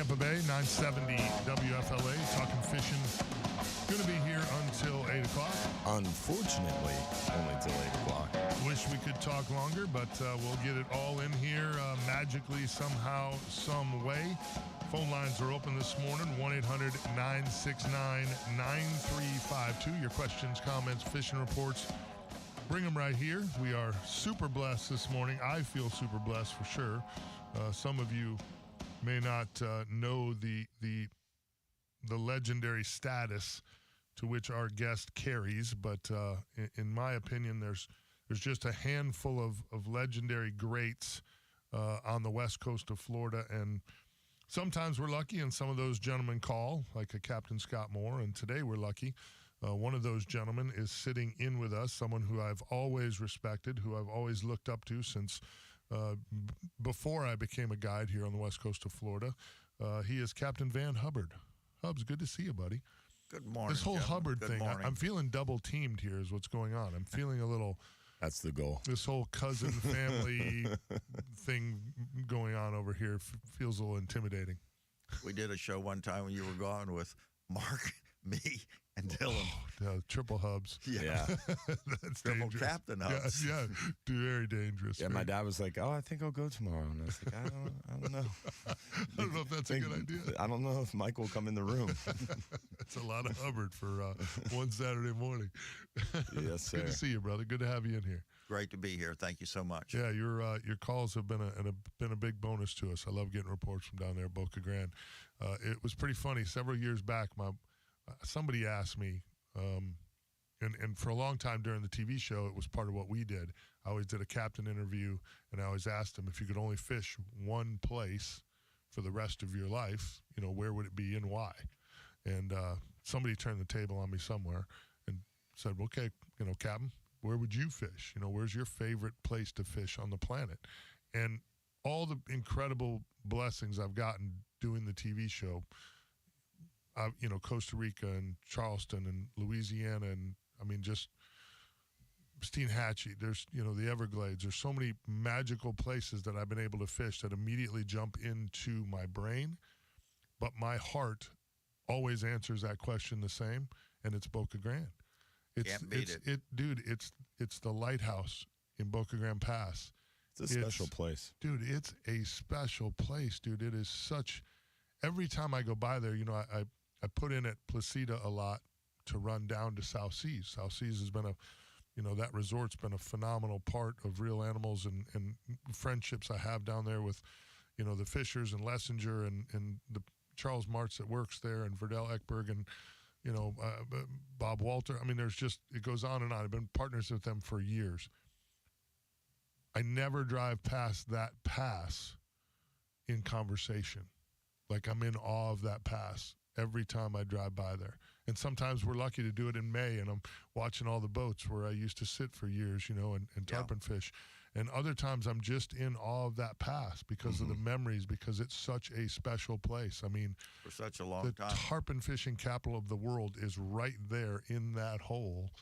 Tampa Bay, 970 WFLA, talking fishing. Going to be here until 8 o'clock. Unfortunately, only till 8 o'clock. Wish we could talk longer, but we'll get it all in here magically, somehow, some way. Phone lines are open this morning, 1-800-969-9352. Your questions, comments, fishing reports, bring them right here. We are super blessed this morning. I feel super blessed for sure. Some of you may not know the legendary status to which our guest carries, but in my opinion, there's just a handful of legendary greats on the west coast of Florida, and sometimes we're lucky, and some of those gentlemen call, like a Captain Scott Moore, and today we're lucky. One of those gentlemen is sitting in with us, someone who I've always respected, who I've always looked up to since before I became a guide here on the west coast of Florida. He is Captain Van Hubbard. Hubbs, good to see you, buddy. Good morning. This whole gentlemen. Hubbard Good thing, morning. I'm feeling double-teamed here is what's going on. I'm feeling a little... That's the goal. This whole cousin family thing going on over here feels a little intimidating. We did a show one time when you were gone with Mark, me, and Dylan. Triple Hubs. Yeah. That's Triple dangerous. Captain Hubs. Yeah, very dangerous. Yeah, my dad was like, "Oh, I think I'll go tomorrow," and I was like, "I don't know. I don't know if that's a good idea. I don't know if Mike will come in the room." That's a lot of Hubbard for one Saturday morning. Yes, sir. Good to see you, brother. Good to have you in here. Great to be here. Thank you so much. Yeah, your calls have been a big bonus to us. I love getting reports from down there at Boca Grande. It was pretty funny. Several years back, somebody asked me, and for a long time during the TV show, it was part of what we did. I always did a captain interview, and I always asked him if you could only fish one place for the rest of your life, where would it be and why? And somebody turned the table on me somewhere and said, okay, Captain, where would you fish? Where's your favorite place to fish on the planet? And all the incredible blessings I've gotten doing the TV show, Costa Rica and Charleston and Louisiana, and just Steenhatchee. There's, the Everglades. There's so many magical places that I've been able to fish that immediately jump into my brain, but my heart always answers that question the same, and it's Boca Grande. Can't beat it. Dude, it's the lighthouse in Boca Grande Pass. It's a special place. Dude, it's a special place, dude. It is such... Every time I go by there, I put in at Placida a lot to run down to South Seas. South Seas has been that resort's been a phenomenal part of Real Animals and friendships I have down there with, the Fishers and Lessinger and the Charles Martz that works there and Verdell Eckberg and, Bob Walter. It goes on and on. I've been partners with them for years. I never drive past that pass in conversation. Like I'm in awe of that pass every time I drive by there. And sometimes we're lucky to do it in May, and I'm watching all the boats where I used to sit for years, and tarpon fish. And other times I'm just in awe of that pass because of the memories, because it's such a special place. For such a long time. The tarpon fishing capital of the world is right there in that hole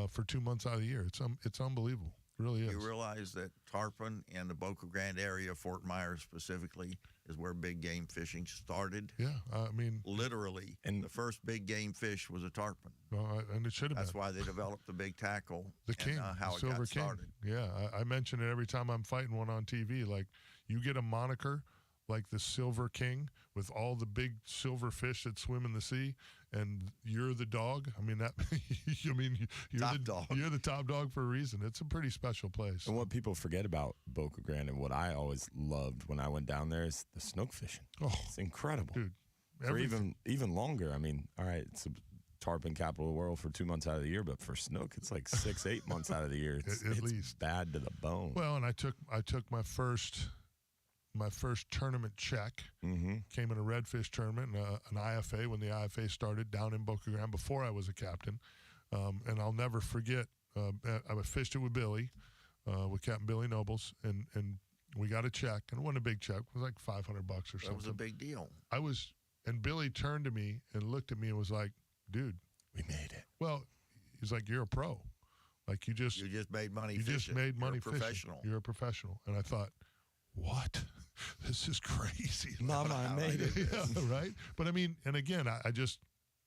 for 2 months out of the year. It's unbelievable. It really is. You realize that tarpon in the Boca Grande area, Fort Myers specifically, is where big game fishing started? Yeah, literally, and the first big game fish was a tarpon. And it should have been. That's why they developed the big tackle. The king, how the it Silver got King. started. Yeah, I mention it every time I'm fighting one on TV. Like, you get a moniker like the Silver King with all the big silver fish that swim in the sea, and you're the dog. You're the top dog for a reason. It's a pretty special place. And what people forget about Boca Grande, and what I always loved when I went down there, is the snook fishing. Oh, it's incredible, dude. For even longer. All right, it's a tarpon capital of the world for 2 months out of the year, but for snook, it's like 6-8 months out of the year. It's at least bad to the bone. Well, and I took my first tournament check. Came in a redfish tournament, an IFA when the IFA started down in Boca Grande before I was a captain. And I'll never forget, I fished it with Billy, with Captain Billy Nobles, and we got a check, and it wasn't a big check. It was like $500 or something. That was a big deal. And Billy turned to me and looked at me and was like, dude, we made it. Well, he's like, you're a pro. Like, you just made money fishing. You're a professional. You're a professional. And I thought, what? this is crazy. Mama, I made it. Yeah, right? But I mean, and again, I just,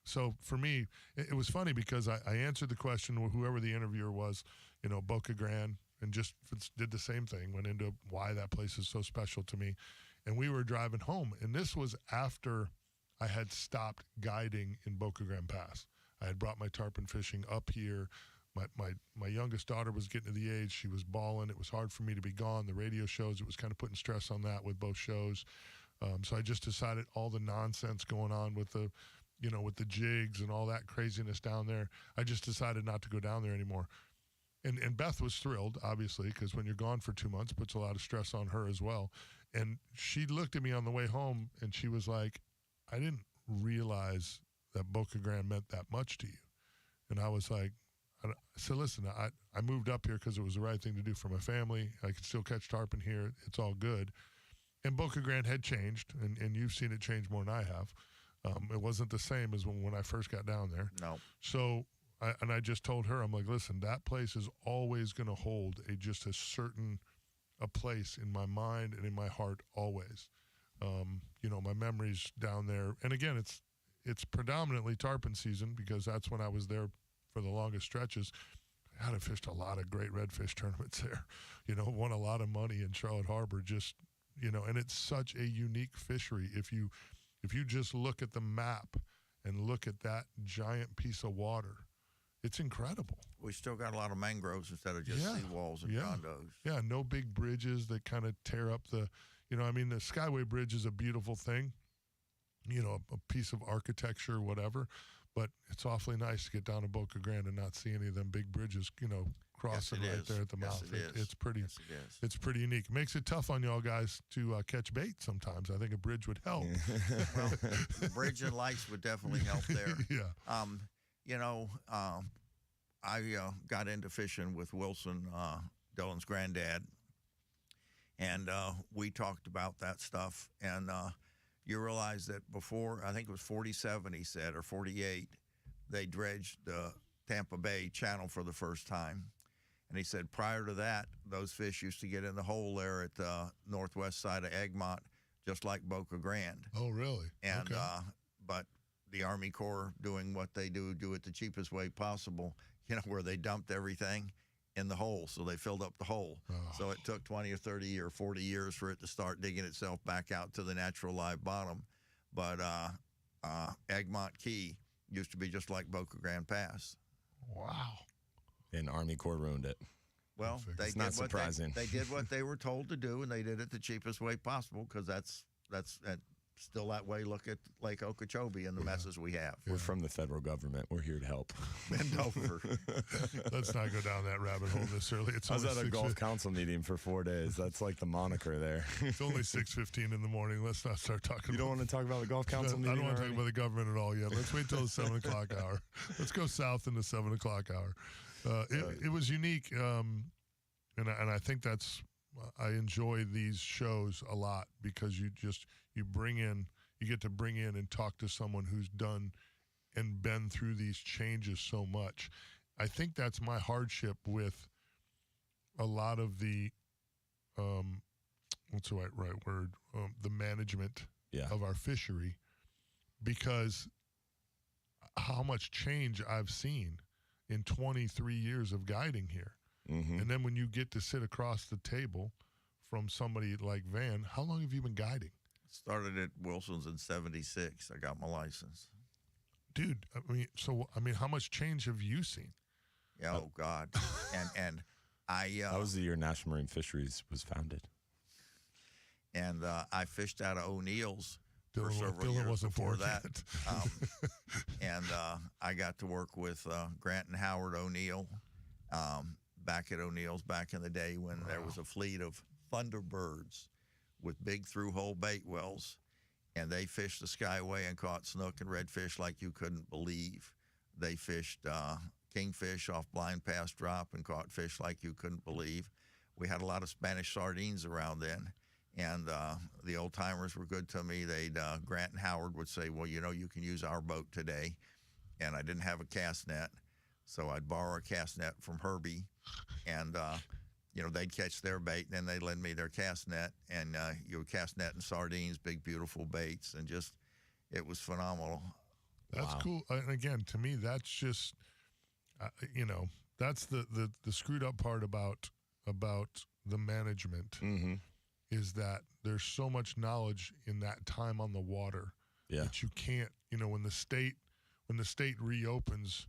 so for me, it was funny because I answered the question, whoever the interviewer was, Boca Grande, and just did the same thing, went into why that place is so special to me. And we were driving home, and this was after I had stopped guiding in Boca Grande Pass. I had brought my tarpon fishing up here. My youngest daughter was getting to the age, she was bawling. It was hard for me to be gone. The radio shows, it was kind of putting stress on that with both shows. So I just decided all the nonsense going on with the, with the jigs and all that craziness down there, I just decided not to go down there anymore. And Beth was thrilled, obviously, because when you're gone for 2 months, it puts a lot of stress on her as well. And she looked at me on the way home, and she was like, I didn't realize that Boca Grande meant that much to you. And I was like, I said, listen, I moved up here because it was the right thing to do for my family. I could still catch tarpon here. It's all good. And Boca Grande had changed, and you've seen it change more than I have. It wasn't the same as when I first got down there. No. So, I just told her, I'm like, listen, that place is always going to hold just a certain place in my mind and in my heart always. My memories down there. And again, it's predominantly tarpon season because that's when I was there for the longest stretches. I had fished a lot of great redfish tournaments there, won a lot of money in Charlotte Harbor, just, and it's such a unique fishery. If you just look at the map and look at that giant piece of water, it's incredible. We still got a lot of mangroves instead of just seawalls and condos. Yeah, no big bridges that kind of tear up the, the Skyway Bridge is a beautiful thing, a piece of architecture, whatever. But it's awfully nice to get down to Boca Grande and not see any of them big bridges, crossing right there at the mouth. It's pretty. Yes, it is. It's pretty unique. Makes it tough on y'all guys to catch bait sometimes. I think a bridge would help. Well, the bridge and lights would definitely help there. Yeah. I got into fishing with Wilson, Dylan's granddad, and we talked about that stuff. And you realize that before, I think it was 47, he said, or 48, they dredged the Tampa Bay Channel for the first time. And he said prior to that, those fish used to get in the hole there at the northwest side of Egmont, just like Boca Grande. Oh, really? And okay. But the Army Corps doing what they do it the cheapest way possible, where they dumped everything in the hole. So they filled up the hole. Oh. So it took 20 or 30 or 40 years for it to start digging itself back out to the natural live bottom. But Egmont Key used to be just like Boca Grande Pass. Wow. And Army Corps ruined it. Well, they did what they were told to do, and they did it the cheapest way possible because that's still that way. Look at Lake Okeechobee and the messes we have. We're from the federal government. We're here to help. Bend over. Let's not go down that rabbit hole this early. I was at a golf council meeting for 4 days. That's like the moniker there. It's only 6:15 in the morning. Let's not start talking. You don't want to talk about the golf council meeting? I don't want to talk about the government at all yet. Let's wait till the 7 o'clock hour. Let's go south in the 7 o'clock hour. It was unique, and I think that's. I enjoy these shows a lot because you get to bring in and talk to someone who's done and been through these changes so much. I think that's my hardship with a lot of the, what's the right word? The management of our fishery, because how much change I've seen in 23 years of guiding here. Mm-hmm. And then when you get to sit across the table from somebody like Van, how long have you been guiding? Started at Wilson's in 76. I got my license. Dude, I mean, how much change have you seen? Yeah, oh, God. and I... that was the year National Marine Fisheries was founded. And I fished out of O'Neill's for several Dylan years wasn't before born that. And I got to work with Grant and Howard O'Neill back at O'Neill's back in the day when there was a fleet of Thunderbirds with big through-hole bait wells, and they fished the Skyway and caught snook and redfish like you couldn't believe. They fished kingfish off Blind Pass Drop and caught fish like you couldn't believe. We had a lot of Spanish sardines around then, and the old-timers were good to me. Grant and Howard would say, well, you can use our boat today, and I didn't have a cast net, so I'd borrow a cast net from Herbie, and they'd catch their bait, and then they'd lend me their cast net, and you would cast net and sardines, big, beautiful baits, and just, it was phenomenal. That's cool. And again, to me, that's just, that's the screwed up part about the management is that there's so much knowledge in that time on the water that you can't, when the state reopens,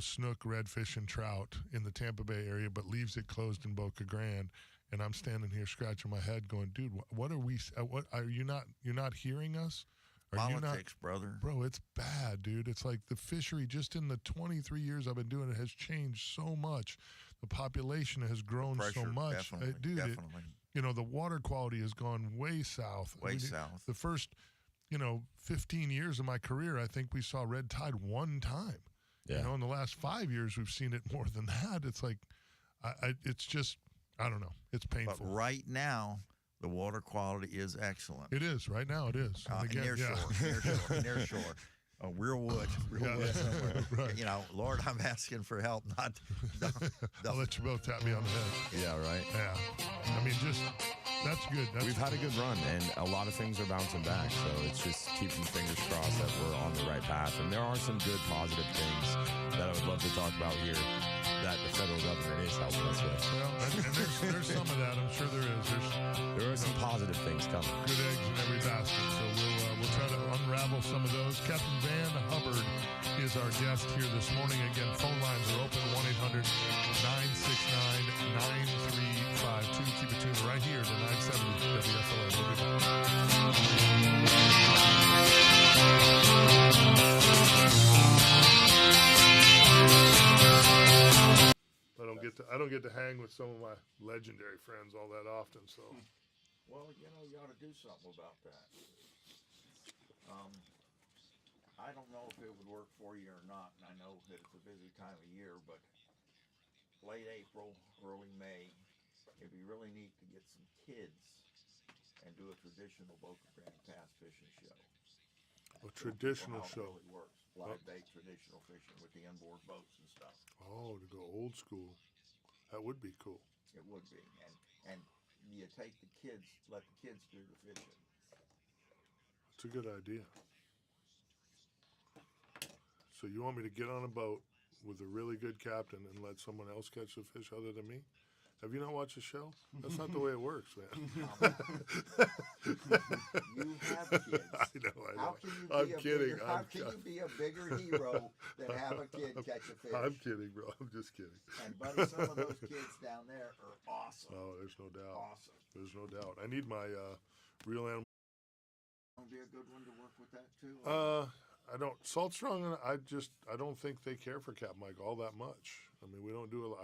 snook, redfish, and trout in the Tampa Bay area, but leaves it closed in Boca Grande, and I'm standing here scratching my head going, dude, what are we, what are you not, you're not hearing us? Are Politics, brother. Bro, it's bad, dude. It's like the fishery, just in the 23 years I've been doing it, has changed so much. The population has grown Pressure, so much. definitely, definitely. The water quality has gone way south. South. The first, 15 years of my career, I think we saw red tide one time. Yeah. In the last 5 years, we've seen it more than that. It's like, it's just, I don't know. It's painful. But right now, the water quality is excellent. It is. Right now, it is. Again, near shore. Real wood. Somewhere. Right. Lord, I'm asking for help. I'll let you both tap me on the head. Yeah, right. Yeah. I mean, that's good. We've had a good run, and a lot of things are bouncing back, so it's just keeping fingers crossed that we're on the right path. And there are some good, positive things that I would love to talk about here that the federal government is helping us with. Well, and there's some of that. I'm sure there is. There are some positive things coming. Good eggs in every basket. So we'll try to unravel some of those. Captain Van Hubbard is our guest here this morning. Again, phone lines are open, 1-800-969-9352. Keep it tuned right here to 970 WFLA. We'll be back. I don't get to hang with some of my legendary friends all that often, so. Well, you ought to do something about that. I don't know if it would work for you or not, and I know that it's a busy time of year, but late April, early May, it'd be really neat to get some kids and do a traditional Boca Grande Pass fishing show. A traditional show. It really works. Live bait traditional fishing with the inboard boats and stuff. Oh, to go old school. That would be cool. It would be. And you take the kids, let the kids do the fishing. It's a good idea. So you want me to get on a boat with a really good captain and let someone else catch the fish other than me? Have you not watched the show? That's not the way it works, man. You have kids. I know. How can you I'm kidding. How can you be a bigger hero than have a kid catch a fish? I'm kidding, bro. I'm just kidding. And buddy, some of those kids down there are awesome. Oh, there's no doubt. Awesome. There's no doubt. I need my real animal. Would be a good one to work with that too. I don't. Salt Strong. I don't think they care for Cap Mike all that much. I mean, I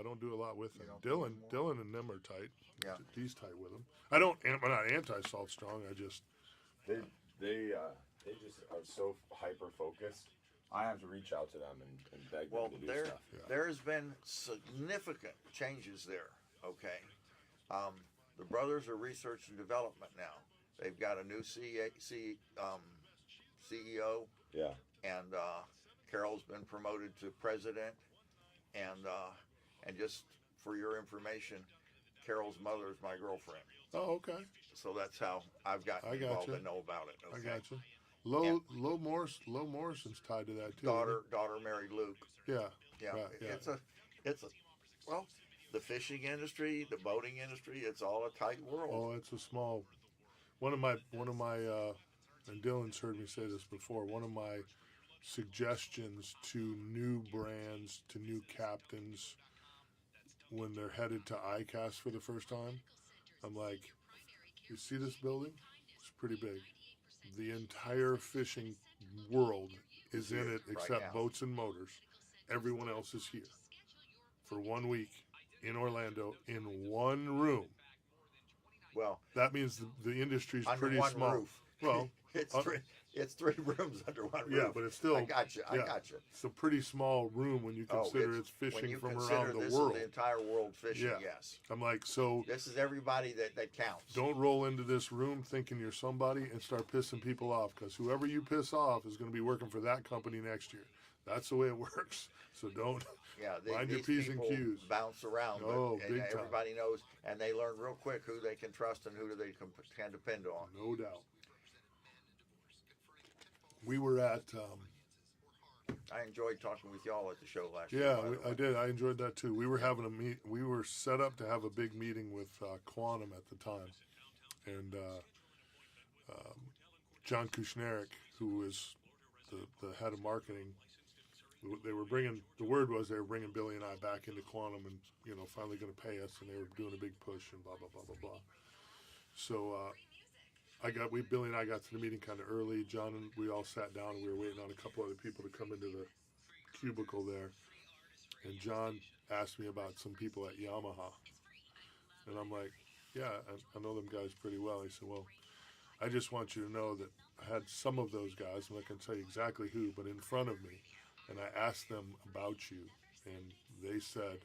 don't do a lot with them. Dylan and them are tight. Yeah. He's tight with them. I'm not anti-Salt Strong. I just. They just are so hyper focused. I have to reach out to them and beg them to do stuff. There has been significant changes there. Okay, the brothers are research and development now. They've got a new CEO. Yeah. And Carol's been promoted to president. And just for your information, Carol's mother is my girlfriend. Oh, okay. So that's how I've gotten involved and know about it. Okay? I got you. Low Morrison's tied to that too. Daughter married Luke. Yeah. Yeah. Right, It's the fishing industry, the boating industry, it's all a tight world. Oh, it's a small. One of my, and Dylan's heard me say this before. One of my suggestions to new brands, to new captains, when they're headed to ICAST for the first time, I'm like, you see this building? It's pretty big. The entire fishing world is in it except boats and motors. Everyone else is here for 1 week in Orlando in one room. Well, that means the industry's pretty small. Roof. Well, it's three rooms under one roof. Yeah, but it's still. I got you. It's a pretty small room when you consider it's fishing from around the world. Is the entire world fishing. Yeah. Yes. I'm like, so. This is everybody that counts. Don't roll into this room thinking you're somebody and start pissing people off, because whoever you piss off is going to be working for that company next year. That's the way it works. So don't Yeah, Mind your these P's and people Q's. bounce around, Oh, but big time. everybody knows, and they learn real quick who they can trust and who they can depend on. No doubt. We were at. I enjoyed talking with y'all at the show last year. Yeah, by the way. I did. I enjoyed that too. We were having we were set up to have a big meeting with Quantum at the time, and John Kushnerek, who was the head of marketing. They were bringing, the word was they were bringing Billy and I back into Quantum, and finally going to pay us, and they were doing a big push and blah blah blah blah blah. So Billy and I got to the meeting kind of early. John and we all sat down, and we were waiting on a couple other people to come into the cubicle there. And John asked me about some people at Yamaha, and I'm like, yeah, I know them guys pretty well. He said, well, I just want you to know that I had some of those guys, and I can tell you exactly who, but in front of me. And I asked them about you, and they said,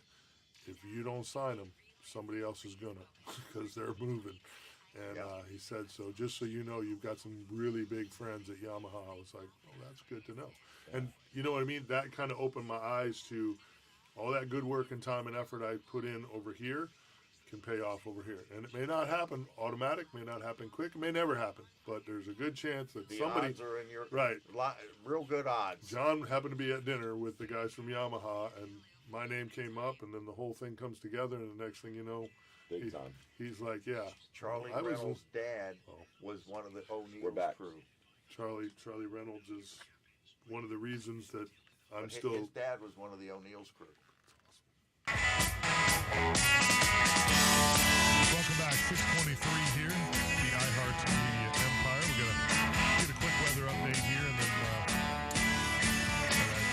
if you don't sign them, somebody else is gonna, because they're moving. And he said, so just so you know, you've got some really big friends at Yamaha. I was like, oh, that's good to know. Yeah. And you know what I mean? That kind of opened my eyes to all that good work and time and effort I put in over here can pay off over here. And it may not happen automatic, may not happen quick, it may never happen, but there's a good chance that the somebody... odds are in your... Right. Real good odds. John happened to be at dinner with the guys from Yamaha, and my name came up, and then the whole thing comes together, and the next thing you know... Big time. He's like, yeah. Charlie Reynolds' dad was one of the O'Neill's crew. Charlie Reynolds is one of the reasons that I'm His still... dad was one of the O'Neill's crew. Welcome back, 623 here, the iHeartMedia Empire. We're going to get a quick weather update here, and then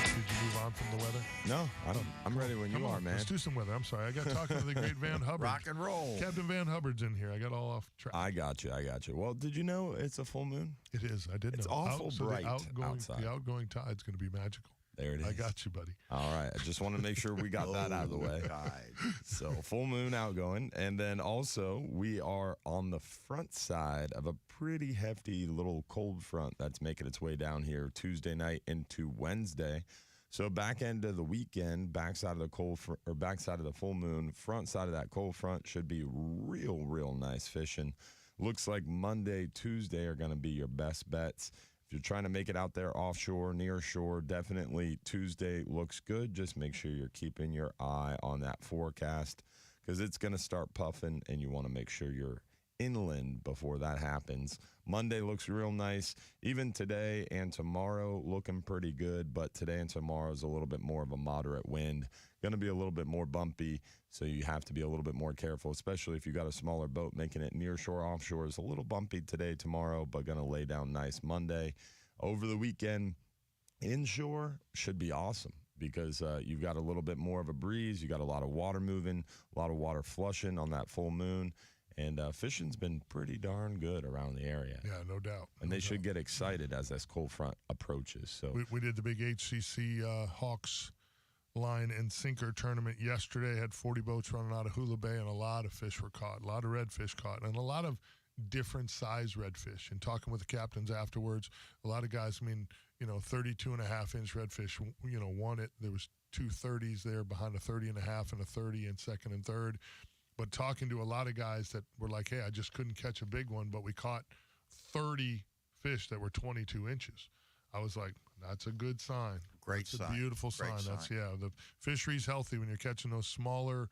did you move on from the weather? No, I don't. I'm ready when you are, man. Let's do some weather. I'm sorry. I got talking to the great Van Hubbard. Rock and roll. Captain Van Hubbard's in here. I got all off track. I got you. Well, did you know it's a full moon? It is. I did know. It's awful bright outside. The outgoing tide's going to be magical. There it is. I got you, buddy. All right. I just want to make sure we got that out of the way. So full moon outgoing. And then also we are on the front side of a pretty hefty little cold front that's making its way down here Tuesday night into Wednesday. So back end of the weekend, backside of the backside of the full moon, front side of that cold front should be real nice fishing. Looks like Monday, Tuesday are going to be your best bets. If you're trying to make it out there offshore, near shore, definitely Tuesday looks good. Just make sure you're keeping your eye on that forecast because it's going to start puffing, and you want to make sure you're inland before that happens. Monday looks real nice. Even today and tomorrow looking pretty good, but today and tomorrow is a little bit more of a moderate wind. Going to be a little bit more bumpy, so you have to be a little bit more careful, especially if you got a smaller boat making it near shore, offshore. Is a little bumpy today, tomorrow, but going to lay down nice Monday. Over the weekend, inshore should be awesome because you've got a little bit more of a breeze. You got a lot of water moving, a lot of water flushing on that full moon. And fishing's been pretty darn good around the area. Yeah, no doubt. And they should get excited as this cold front approaches. So we did the big HCC Hawks line and sinker tournament yesterday. Had 40 boats running out of Hula Bay, and a lot of fish were caught, a lot of redfish caught, and a lot of different size redfish. And talking with the captains afterwards, a lot of guys, 32.5-inch redfish, won it. There was 2 30s there behind a 30.5 and a 30 in second and third. But talking to a lot of guys that were like, hey, I just couldn't catch a big one, but we caught 30 fish that were 22 inches. I was like, that's a good sign. Great sign. It's a beautiful sign. That's, the fishery's healthy when you're catching those smaller,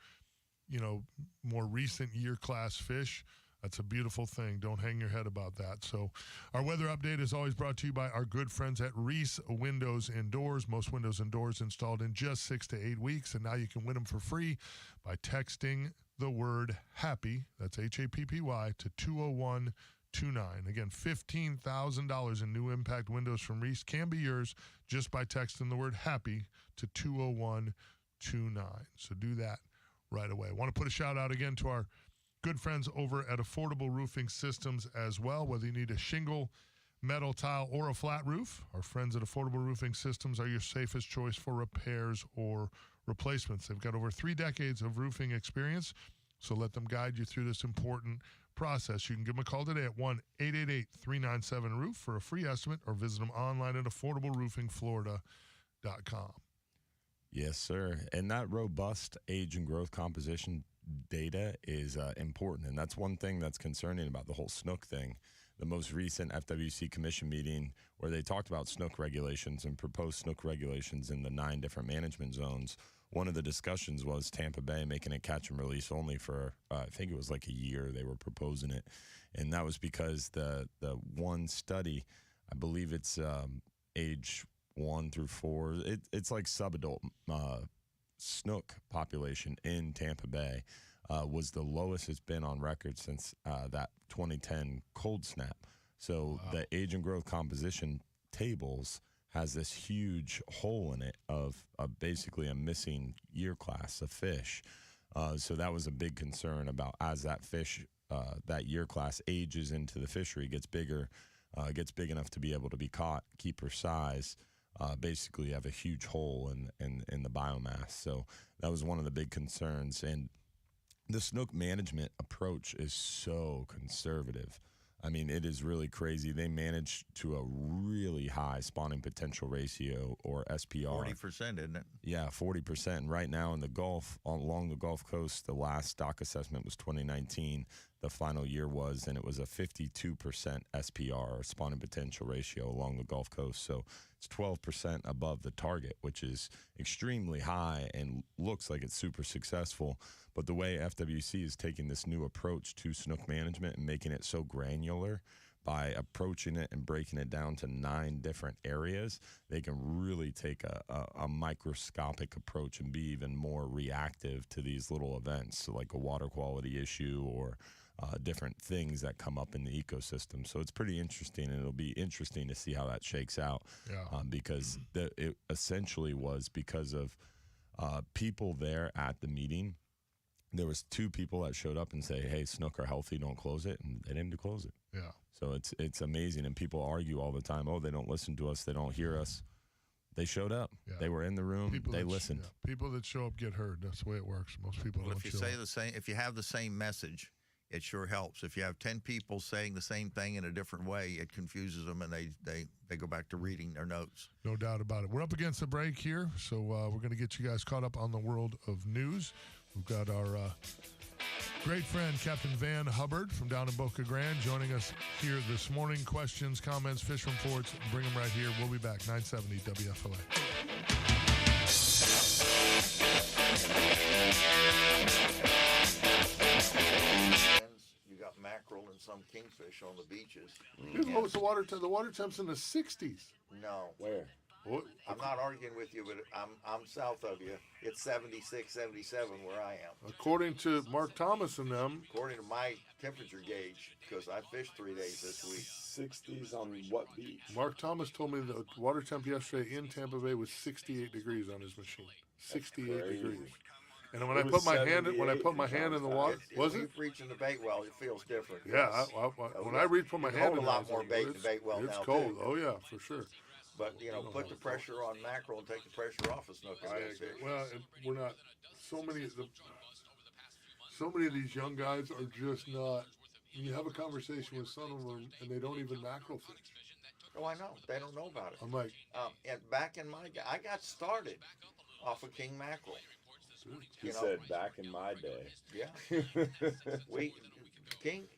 more recent year class fish. That's a beautiful thing. Don't hang your head about that. So our weather update is always brought to you by our good friends at Reese Windows and Doors. Most windows and doors installed in just 6 to 8 weeks, and now you can win them for free by texting the word HAPPY, that's HAPPY, to 20129. Again, $15,000 in new impact windows from Reese can be yours just by texting the word HAPPY to 20129. So do that right away. I want to put a shout out again to our good friends over at Affordable Roofing Systems as well. Whether you need a shingle, metal tile, or a flat roof, our friends at Affordable Roofing Systems are your safest choice for repairs or replacements. They've got over 3 decades of roofing experience, so let them guide you through this important process. You can give them a call today at 1-888-397-ROOF for a free estimate, or visit them online at affordableroofingflorida.com. Yes, sir. And that robust age and growth composition data is important. And that's one thing that's concerning about the whole snook thing. The most recent FWC commission meeting where they talked about snook regulations and proposed snook regulations in the 9 different management zones, one of the discussions was Tampa Bay making it catch and release only for, I think it was like a year they were proposing it. And that was because the one study, I believe it's age 1 through 4, it's like subadult snook population in Tampa Bay was the lowest it's been on record since that 2010 cold snap. So the age and growth composition tables has this huge hole in it of basically a missing year class of fish. So that was a big concern about as that fish, that year class ages into the fishery, gets bigger, gets big enough to be able to be caught, keeper size. Basically have a huge hole in the biomass. So that was one of the big concerns. And the snook management approach is so conservative. I mean, it is really crazy. They manage to a really high spawning potential ratio, or SPR. 40%, isn't it? Yeah, 40%. And right now in the Gulf, along the Gulf Coast, the last stock assessment was 2019. The final year was, and it was a 52% SPR, or spawning potential ratio, along the Gulf Coast. So it's 12% above the target, which is extremely high and looks like it's super successful. But the way FWC is taking this new approach to snook management and making it so granular by approaching it and breaking it down to 9 different areas, they can really take a microscopic approach and be even more reactive to these little events, so like a water quality issue or different things that come up in the ecosystem. So it's pretty interesting, and it'll be interesting to see how that shakes out. Yeah. Because it essentially was because of people there at the meeting. There was 2 people that showed up and say, hey, snook are healthy, don't close it, and they didn't close it. Yeah. So it's amazing, and people argue all the time, oh, they don't listen to us, they don't hear us. They showed up. Yeah. They were in the room. They listened. People that show up get heard. That's the way it works. Most people don't If you show say up. the same, if you have the same message, it sure helps. If you have 10 people saying the same thing in a different way, it confuses them, and they go back to reading their notes. No doubt about it. We're up against the break here, so we're going to get you guys caught up on the world of news. We've got our great friend, Captain Van Hubbard from down in Boca Grande, joining us here this morning. Questions, comments, fish reports, bring them right here. We'll be back, 970 WFLA. You got mackerel and some kingfish on the beaches. What was the water temp? The water temp's in the 60s. No. Where? What? I'm not arguing with you, but I'm south of you. It's 76, 77 where I am. According to Mark Thomas and them. According to my temperature gauge, because I fished 3 days this week. 60s on what beach? Mark Thomas told me the water temp yesterday in Tampa Bay was 68 degrees on his machine. 68 degrees. And when I put my hand in the water, was it? Reaching the bait well, it feels different. Yeah, when I reach for my hand in a lot more bait in the bait well now. It's cold. Too. Oh yeah, for sure. But put the pressure on mackerel and take the pressure off of snook. Well, we're not. So many of these young guys are just not. You have a conversation with some of them, and they don't even mackerel fish. Oh, I know. They don't know about it. I'm like, and back in my day, I got started off of king mackerel. He said back in my day. Yeah.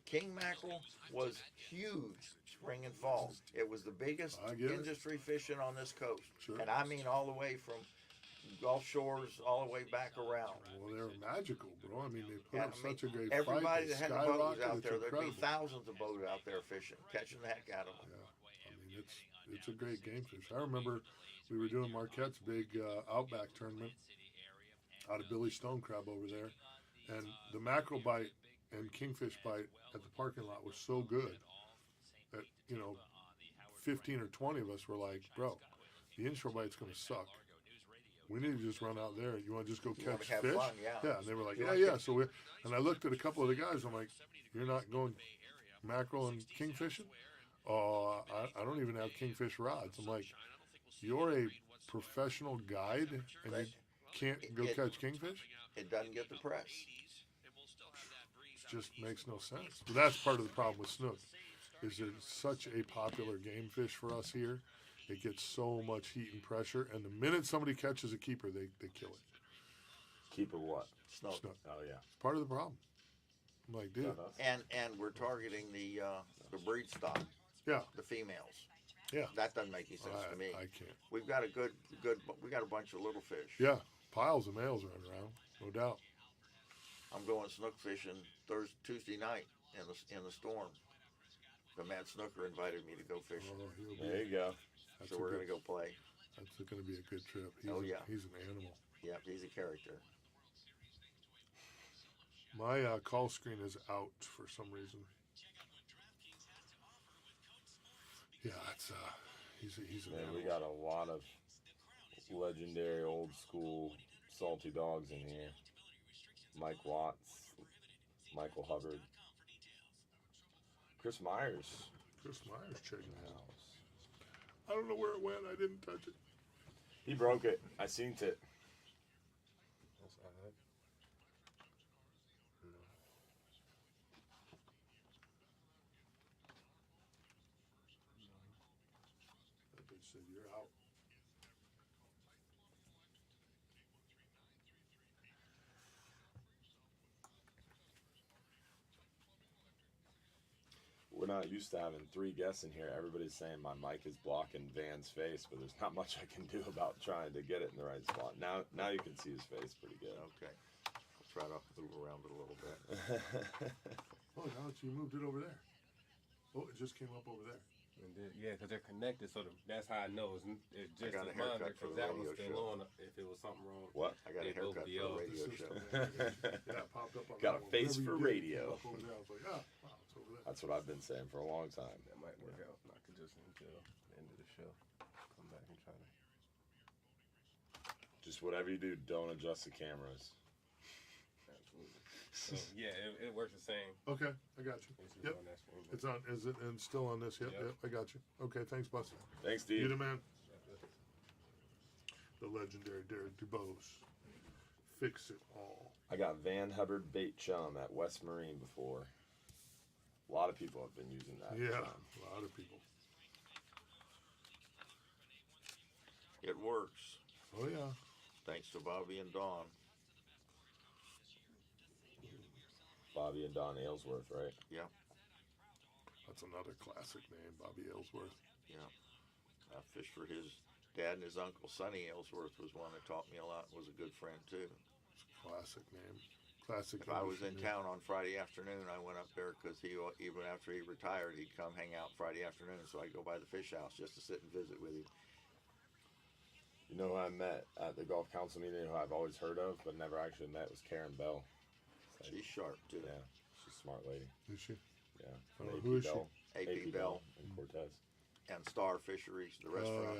King mackerel was huge spring and fall. It was the biggest industry fishing on this coast. Sure. And I mean all the way from Gulf Shores all the way back around. Well, they're magical, bro. I mean, they put up such a great everybody fight. That had a boat was out there. Incredible. There'd be thousands of boats out there fishing, catching the heck out of them. Yeah. I mean, it's a great game fish. I remember we were doing Marquette's big Outback tournament out of Billy Stone Crab over there, and the mackerel bite and kingfish bite at the parking lot was so good that 15 or 20 of us were like, bro, the inshore bite's going to suck. We need to just run out there. You want to just go catch fish? Fun, yeah. And they were like, yeah. So and I looked at a couple of the guys. I'm like, you're not going mackerel and kingfishing? Oh, I don't even have kingfish rods. I'm like, you're a professional guide and you can't go catch kingfish? It doesn't get the press. It just makes no sense. But that's part of the problem with snook, is it's such a popular game fish for us here. It gets so much heat and pressure, and the minute somebody catches a keeper, they kill it. Keeper what? Snook. Oh, yeah. It's part of the problem. I'm like, dude. And we're targeting the breed stock, Yeah, the females. yeah. That doesn't make any sense to me. I can't. We've got we got a bunch of little fish. Yeah, piles of males running around, no doubt. I'm going snook fishing Tuesday night in the storm. The Matt Snooker invited me to go fishing, There you go. so we're gonna go play. That's going to be a good trip. He's an animal. Yep, he's a character. My call screen is out for some reason. Yeah, it's he's an Man, animal. we got a lot of legendary old school salty dogs in here. Mike Watts, Michael Hubbard, Chris Myers. Chris Myers checking the house. I don't know where it went. I didn't touch it. He broke it. I seen it. That's all right. That bitch said you're out. We're not used to having 3 guests in here. Everybody's saying my mic is blocking Van's face, but there's not much I can do about trying to get it in the right spot. Now you can see his face pretty good. Okay, I'll try to move around it a little bit. Oh, now that you moved it over there. Oh, it just came up over there. And then, yeah, because they're connected, so that's how I know it's just got a a haircut monitor, for because the that one's radio still show. on. If it was something wrong, What? I got a They both haircut be for the off. radio The show. system, yeah, it popped up on Got that a one. face Whatever for you did, it radio. came up over there. I was like, wow, it's over there. That's what I've been saying for a long time. that might work out. I could just until the end of the show, come back and try to. Just whatever you do, don't adjust the cameras. Absolutely. So, yeah, it works the same. Okay, I got you. It's just Yep. on that screen. It's on. Is it and still on this? Yep, Yep. yep. I got you. Okay, thanks, Buster. Thanks, You Steve. the man. The legendary Derek DuBose. Fix it all. I got Van Hubbard bait chum at West Marine before. A lot of people have been using that. Yeah, chum. a lot of people. It works, Oh yeah. thanks to Bobby and Dawn. Bobby and Don Aylesworth, right? Yeah, That's another classic name, Bobby Aylesworth. yeah. I fished for his dad and his uncle. Sonny Aylesworth was one that taught me a lot. Was a good friend too. Classic name. Classic. If I was in industry town name. on Friday afternoon, I went up there because he, even after he retired, he'd come hang out Friday afternoon. So I'd go by the fish house just to sit and visit with him. You know who I met at the golf council meeting, who I've always heard of but never actually met, was Karen Bell. She's sharp too. Yeah, she's a smart lady. Is she? Yeah. Oh, And who is she? Bell. AP Bell and Cortez. and Star Fisheries, the Oh restaurant.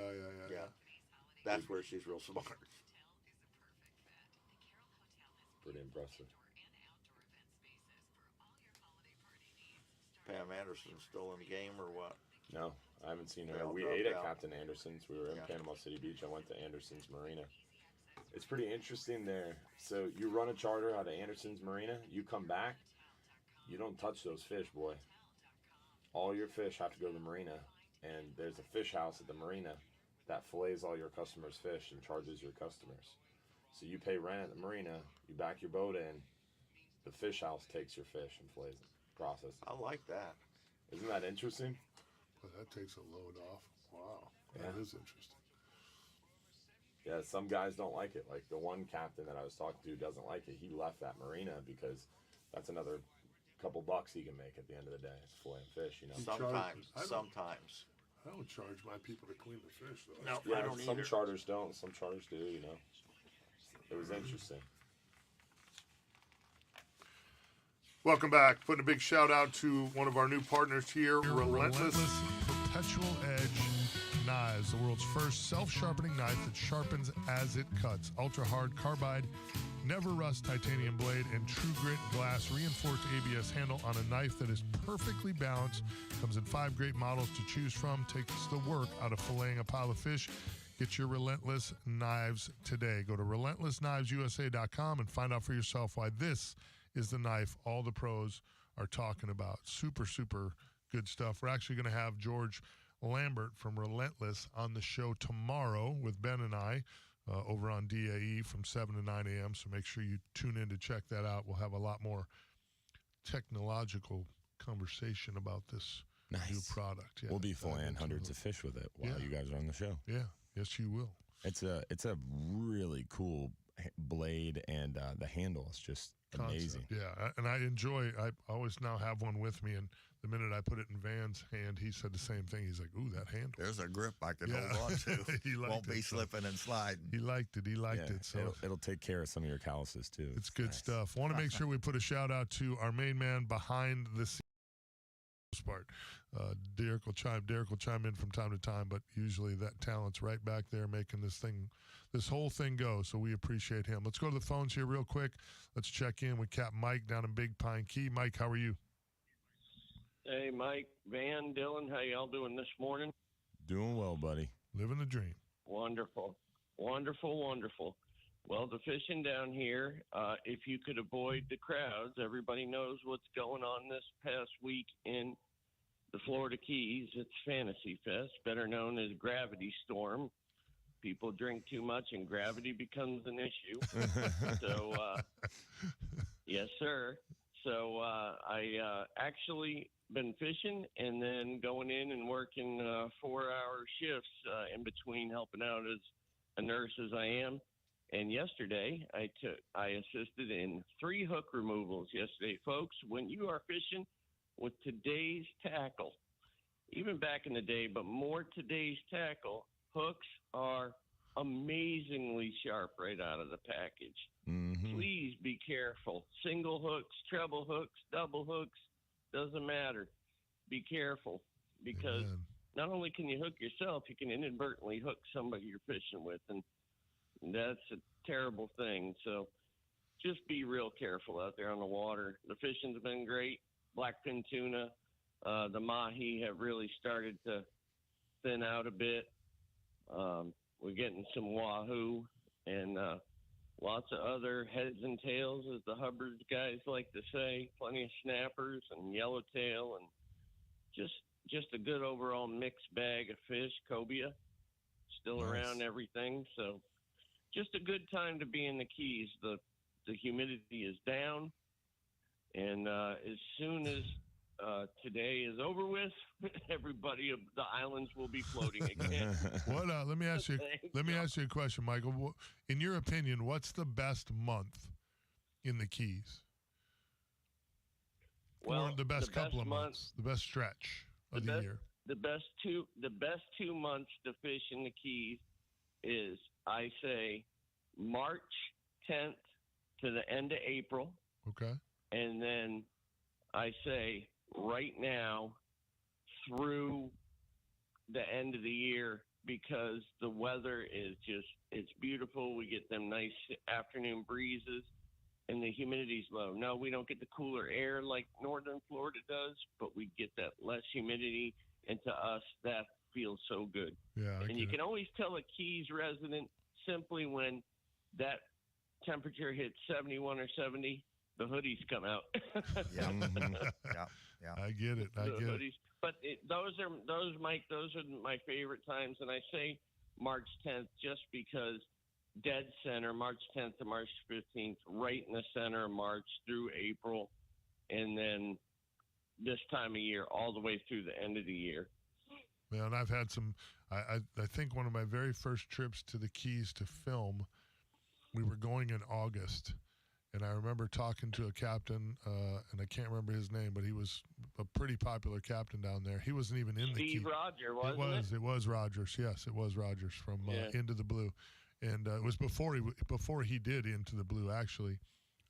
yeah. That's where she's real smart. Pretty impressive. Pam Anderson's still in the game or what? No, I haven't seen They her. all We dropped ate at out. Captain Anderson's. We were in Yeah. Panama City Beach. I went to Anderson's Marina. It's pretty interesting there. So you run a charter out of Anderson's Marina. You come back. You don't touch those fish, boy. All your fish have to go to the marina. And there's a fish house at the marina that fillets all your customers' fish and charges your customers. So you pay rent at the marina. You back your boat in. The fish house takes your fish and fillets it. Processes. I like that. Isn't that interesting? But that takes a load off. Wow, that Yeah. is interesting. Yeah, some guys don't like it. Like the one captain that I was talking to doesn't like it. He left that marina because that's another couple bucks he can make at the end of the day. It's filleting fish, you know. He Sometimes, charges- sometimes. I don't charge my people to clean the fish though. No. Yeah, I don't some either. charters don't. Some charters do. You know. It was interesting. Welcome back. Putting a big shout out to one of our new partners here, Relentless Perpetual Edge Knives, the world's first self-sharpening knife that sharpens as it cuts. Ultra-hard carbide, never rust titanium blade, and true grit glass reinforced ABS handle on a knife that is perfectly balanced. Comes in 5 great models to choose from. Takes the work out of filleting a pile of fish. Get your Relentless Knives today. Go to relentlessknivesusa.com and find out for yourself why this is the knife all the pros are talking about. Super, super good stuff. We're actually going to have George Lambert from Relentless on the show tomorrow with Ben and I over on DAE from 7 to 9 a.m. So make sure you tune in to check that out. We'll have a lot more technological conversation about this new product. Yeah, we'll be filleting hundreds of fish with it while you guys are on the show. Yeah, yes, you will. It's a really cool blade, and the handle is just amazing. Yeah, and I always now have one with me, and the minute I put it in Van's hand, he said the same thing. He's like, "Ooh, that handle. There's a grip I can hold on to. Won't be slipping and sliding." He liked it. He liked it. So it'll take care of some of your calluses too. It's good stuff. Want to make sure we put a shout out to our main man behind the scenes part. Derek will chime in from time to time, but usually that talent's right back there making this whole thing go. So we appreciate him. Let's go to the phones here real quick. Let's check in with Capt Mike down in Big Pine Key. Mike, how are you? Hey, Mike, Van, Dylan, how y'all doing this morning? Doing well, buddy. Living the dream. Wonderful. Wonderful, wonderful. Well, the fishing down here, if you could avoid the crowds, everybody knows what's going on this past week in the Florida Keys. It's Fantasy Fest, better known as Gravity Storm. People drink too much and gravity becomes an issue. So, yes, sir. So I actually been fishing and then going in and working 4-hour shifts in between helping out as a nurse as I am. And yesterday I assisted in 3 hook removals yesterday. Folks, when you are fishing with today's tackle, even back in the day, but more today's tackle, hooks are amazingly sharp right out of the package. Mm-hmm. Please be careful. Single hooks, treble hooks, double hooks, doesn't matter. Be careful, because not only can you hook yourself, you can inadvertently hook somebody you're fishing with, and that's a terrible thing. So just be real careful out there on the water. The fishing's been great. Blackfin tuna, the mahi have really started to thin out a bit. We're getting some wahoo and lots of other heads and tails, as the Hubbard guys like to say. Plenty of snappers and yellowtail, and just a good overall mixed bag of fish. Cobia still around everything. So just a good time to be in the Keys. The humidity is down, and as soon as today is over with, everybody of the islands will be floating again. What? Let me ask you a question, Michael. In your opinion, what's the best month in the Keys? Well, or the best couple of months, the best stretch of the year. The best two months to fish in the Keys is, I say, March 10th to the end of April. Okay. And then I say right now through the end of the year, because the weather is it's beautiful. We get them nice afternoon breezes and the humidity's low. No, we don't get the cooler air like northern Florida does, but we get that less humidity, and to us that feels so good. Yeah. And you can always tell a Keys resident simply when that temperature hits 71 or 70, the hoodies come out. Yeah. I get it. Hoodies. But those are my favorite times, and I say March 10th just because dead center, March 10th to March 15th, right in the center of March through April, and then this time of year all the way through the end of the year. Man, I've had some. I think one of my very first trips to the Keys to film, we were going in August, and I remember talking to a captain, and I can't remember his name, but he was a pretty popular captain down there. He wasn't even in the Keys. Steve Roger, wasn't it? It was Rogers. Yes, it was Rogers from Into the Blue, and it was before he did Into the Blue actually.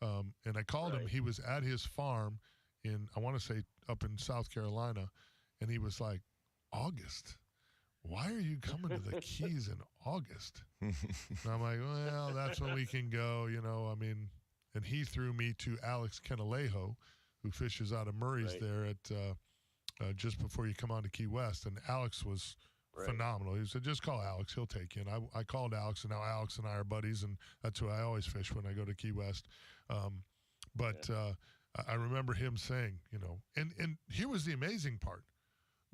And I called him. He was at his farm in, I want to say, up in South Carolina, and he was like, August? Why are you coming to the Keys in August? And I'm like, well, that's when we can go, I mean. And he threw me to Alex Canalejo, who fishes out of Murray's there at just before you come on to Key West. And Alex was phenomenal. He said, just call Alex. He'll take you. And I called Alex, and now Alex and I are buddies, and that's who I always fish when I go to Key West. I remember him saying, and here was the amazing part.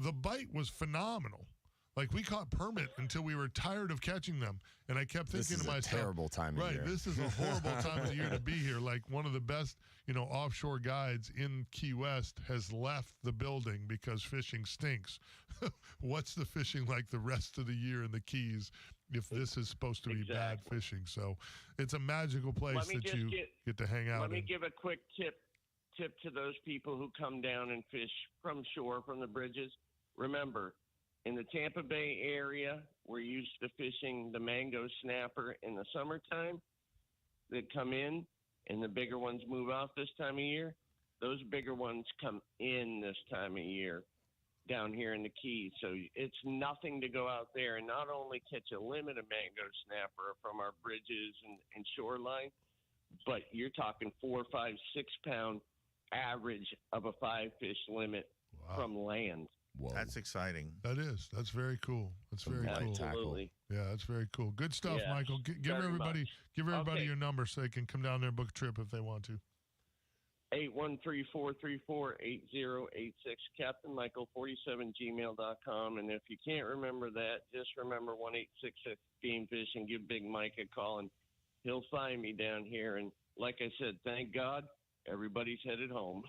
the bite was phenomenal. Like, we caught permit until we were tired of catching them. And I kept thinking to myself, this is a terrible time of year. Right, this is a horrible time of year to be here. Like, one of the best, offshore guides in Key West has left the building because fishing stinks. What's the fishing like the rest of the year in the Keys if this is supposed to be bad fishing? So it's a magical place that you get to hang out in. Let me give a quick tip to those people who come down and fish from shore, from the bridges. Remember, in the Tampa Bay area, we're used to fishing the mango snapper in the summertime. They come in, and the bigger ones move off this time of year. Those bigger ones come in this time of year down here in the Keys. So it's nothing to go out there and not only catch a limit of mango snapper from our bridges and shoreline, but you're talking 4, 5, 6 pound average of a 5-fish limit from land. Whoa. That's exciting. That is. That's very cool. That's very cool. Absolutely. Yeah, that's very cool. Good stuff, Yeah, Michael. Give everybody your number so they can come down there and book a trip if they want to. 813-434-8086, Captain Michael 47gmail.com. And if you can't remember that, just remember 1-866 Game Fish and give Big Mike a call, and he'll find me down here. And like I said, thank God, everybody's headed home.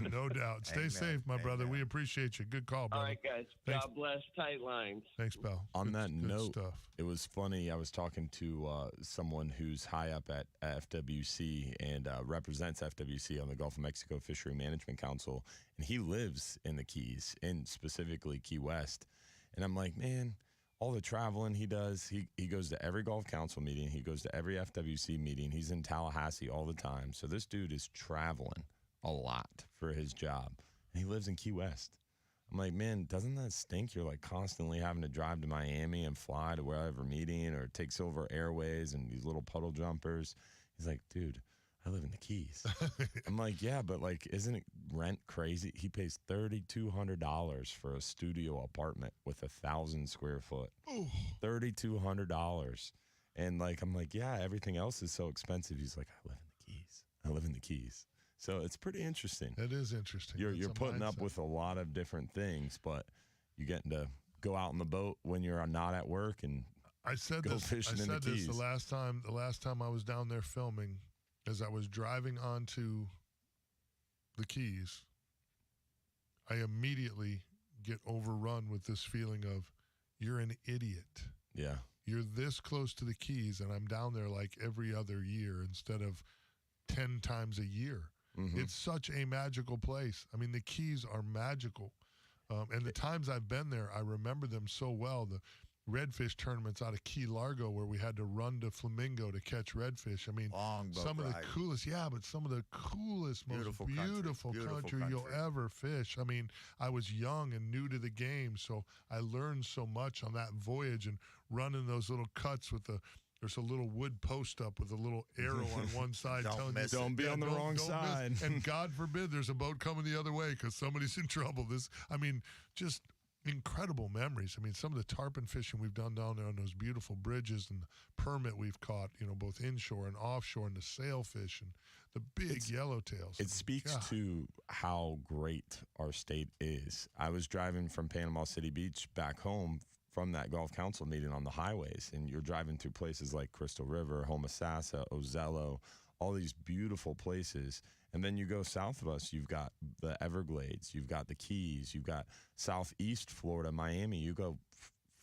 No doubt. Stay safe, my brother. We appreciate you. Good call, brother. All right, guys. Thanks. God bless. Tight lines. Thanks, pal. On that note, stuff. It was funny. I was talking to someone who's high up at FWC and represents FWC on the Gulf of Mexico Fishery Management Council, and he lives in the Keys, and specifically Key West. And I'm like, man, all the traveling he does, he goes to every Gulf Council meeting. He goes to every FWC meeting. He's in Tallahassee all the time. So this dude is traveling a lot for his job, and he lives in Key West. I'm like, man, doesn't that stink? You're like constantly having to drive to Miami and fly to wherever meeting or take Silver Airways and these little puddle jumpers. He's like, dude, I live in the Keys. I'm like, yeah, but like, isn't it rent crazy? He pays $3,200 for a studio apartment with 1,000 square foot. $3,200. And like, I'm like, yeah, everything else is so expensive. He's like, I live in the Keys. I live in the Keys. So it's pretty interesting. It is interesting. You're putting up with a lot of different things, but you're getting to go out on the boat when you're not at work and go fishing in the Keys. The last time I was down there filming, as I was driving onto the Keys, I immediately get overrun with this feeling of, you're an idiot. Yeah. You're this close to the Keys, and I'm down there like every other year instead of 10 times a year. Mm-hmm. It's such a magical place. I mean, the Keys are magical. And the times I've been there, I remember them so well. The redfish tournaments out of Key Largo where we had to run to Flamingo to catch redfish. I mean, some of the coolest, most beautiful country you'll ever fish. I mean, I was young and new to the game, so I learned so much on that voyage and running those little cuts with there's a little wood post up with a little arrow on one side telling you, don't be on the wrong side. And God forbid there's a boat coming the other way because somebody's in trouble. Just incredible memories. I mean, some of the tarpon fishing we've done down there on those beautiful bridges and the permit we've caught, both inshore and offshore, and the sailfish and the big yellowtails. It speaks to how great our state is. I was driving from Panama City Beach back home from that Gulf Council meeting on the highways, and you're driving through places like Crystal River, Homosassa, Ozello, all these beautiful places. And then you go south of us, you've got the Everglades, you've got the Keys, you've got southeast Florida, Miami. You go